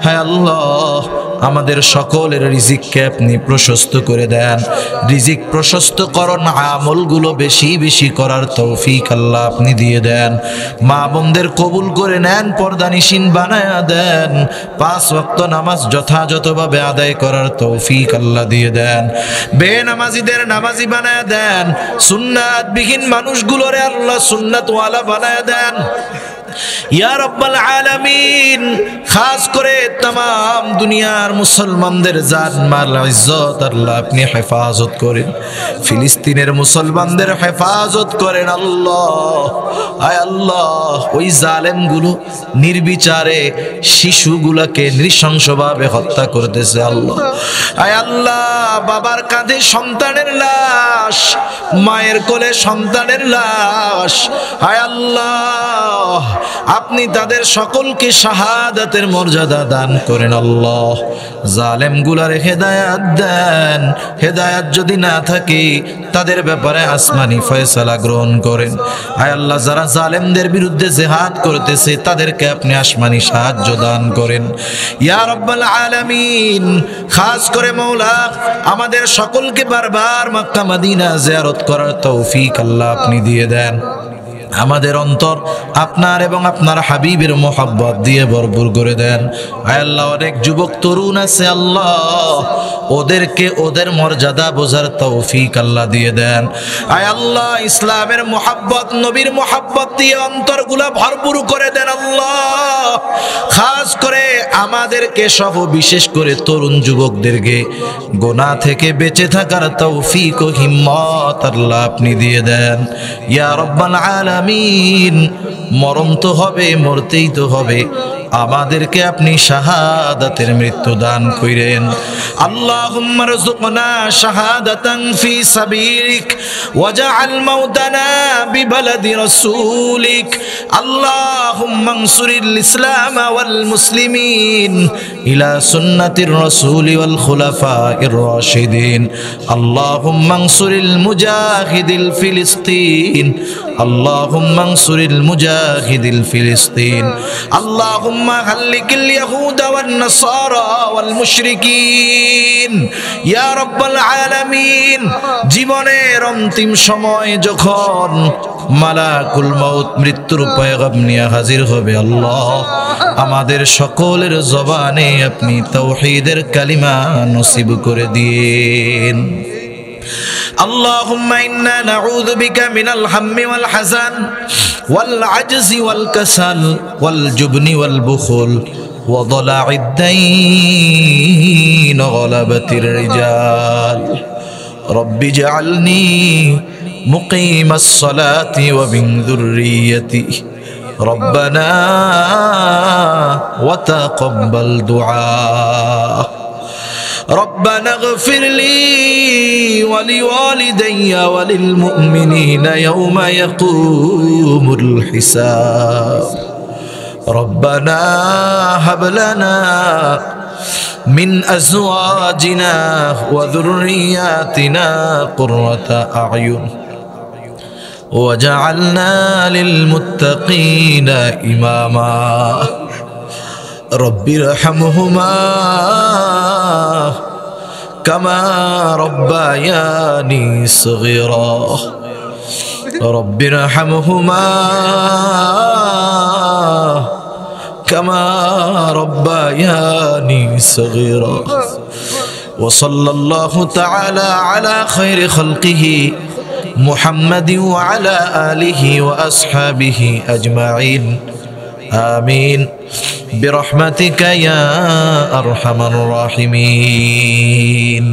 হায় আল্লাহ, আমাদের সকলের রিজিককে আপনি প্রশস্ত করে দেন। রিজিক প্রশস্তকরণ আমলগুলো বেশি বেশি করার তৌফিক আল্লাহ আপনি দিয়ে দেন। মা বোনদের কবুল করে নেন, পর্দানিশীন বানায়া দেন। 5 ওয়াক্ত নামাজ যথাযথভাবে আদায় করার তৌফিক আল্লাহ দিয়ে দেন। বেনামাজিদের নামাজি বানায়া দেন। সুন্নাতবিহীন মানুষগুলোরে আল্লাহ সুন্নাতওয়ালা বানায়া দেন। ইয়া রাব্বাল আলামিন, খাস করে तमाम দুনিয়ার মুসলমানদের জান মাল ইজ্জত আল্লাহ আপনি হেফাজত করেন। ফিলিস্তিনের মুসলমানদের হেফাজত করেন আল্লাহ। আয় আল্লাহ, ওই জালেমগুলো নির্বিচারে শিশুগুলোকে নৃশংসভাবে হত্যা করতেছে আল্লাহ। আয় আল্লাহ, বাবার কাঁধে সন্তানের লাশ, মায়ের কোলে সন্তানের লাশ। আয় আল্লাহ, আপনি তাদের সকলকে শাহাদাতের মর্যাদা দান করেন আল্লাহ। জালেমগুলারে হেদায়াত দেন। হেদায়াত যদি না থাকে, তাদের ব্যাপারে আসমানি ফয়সালা গ্রহণ করেন। আয় আল্লাহ, যারা জালেমদের বিরুদ্ধে জিহাদ করতেছে, তাদেরকে আপনি আসমানি সাহায্য দান করেন। ইয়া রাব্বাল আলামিন, খাস করে মওলা, আমাদের সকলকে বারবার মক্কা মদিনা জিয়ারত করার তৌফিক আল্লাহ আপনি দিয়ে দেন। আমাদের অন্তর আপনার এবং আপনার হাবিবের মোহাব্বত দিয়ে ভরপুর করে দেন। আয় আল্লাহ, অনেক যুবক তরুণ আছে আল্লাহ, ওদেরকে ওদের মর্যাদা বোঝার তৌফিক আল্লাহ দিয়ে দেন। আয় আল্লাহ, ইসলামের মোহাব্বত, নবীর মোহাব্বত দিয়ে অন্তরগুলা ভরপুর করে দেন আল্লাহ। খাস করে আমাদেরকে সহ, বিশেষ করে তরুণ যুবকদেরকে গুনাহ থেকে বেঁচে থাকার তৌফিক ও হিম্মত আল্লাহ আপনি দিয়ে দেন। ইয়া রাব্বাল আলামিন, মরণ তো হবে, মরতেই তো হবে, আমাদেরকে আপনি শাহাদাতের মৃত্যু দান করেন। আল্লাহুম্মা রযুকনা শাহাদাতান ফি সাবিলিক ওয়াজআল মাউতানা বিবালাদি রাসূলিক। আল্লাহুম্মা আনসুরিল ইসলাম ওয়াল মুসলিমিন ইলা সুন্নাতির রাসূল ওয়াল খুলাফাইর রাশিদিন। আল্লাহুম্মা আনসুরিল মুজাহিদিল ফিলিস্তিন। আল্লাহুম্মা আনসুরিল মুজাহিদিল ফিলিস্তিন। আল্লাহুম্মা হাল্লিকিল ইয়াহুদা ওয়ান নাসারা ওয়াল মুশরিকিন। ইয়া রাব্বাল আলামিন, জীবনের অন্তিম সময় যখন মালাকুল মাউত মৃত্যুর পয়গাম নিয়ে হাজির হবে আল্লাহ, আমাদের সকলের জবানে আপনি তাওহীদের কালিমা নসিব করে দিন। اللهم إنا نعوذ بك من الهم والحزن والعجز والكسل والجبن والبخل وضلع الدين وغلبة الرجال. رب اجعلني مقيم الصلاة ومن ذريتي ربنا وتقبل دعاء. ربنا اغفر لي ولوالدي وللمؤمنين يوم يقوم الحساب. ربنا هب لنا من أزواجنا وذرياتنا قرة أعين وجعلنا للمتقين إماما. رب ارحمهما كما ربياني صغيرا. رب ارحمهما كما ربياني صغيرا وصلى الله تعالى على خير خلقه محمد وعلى آله وأصحابه أجمعين آمين برحمتك يا أرحم الراحمين.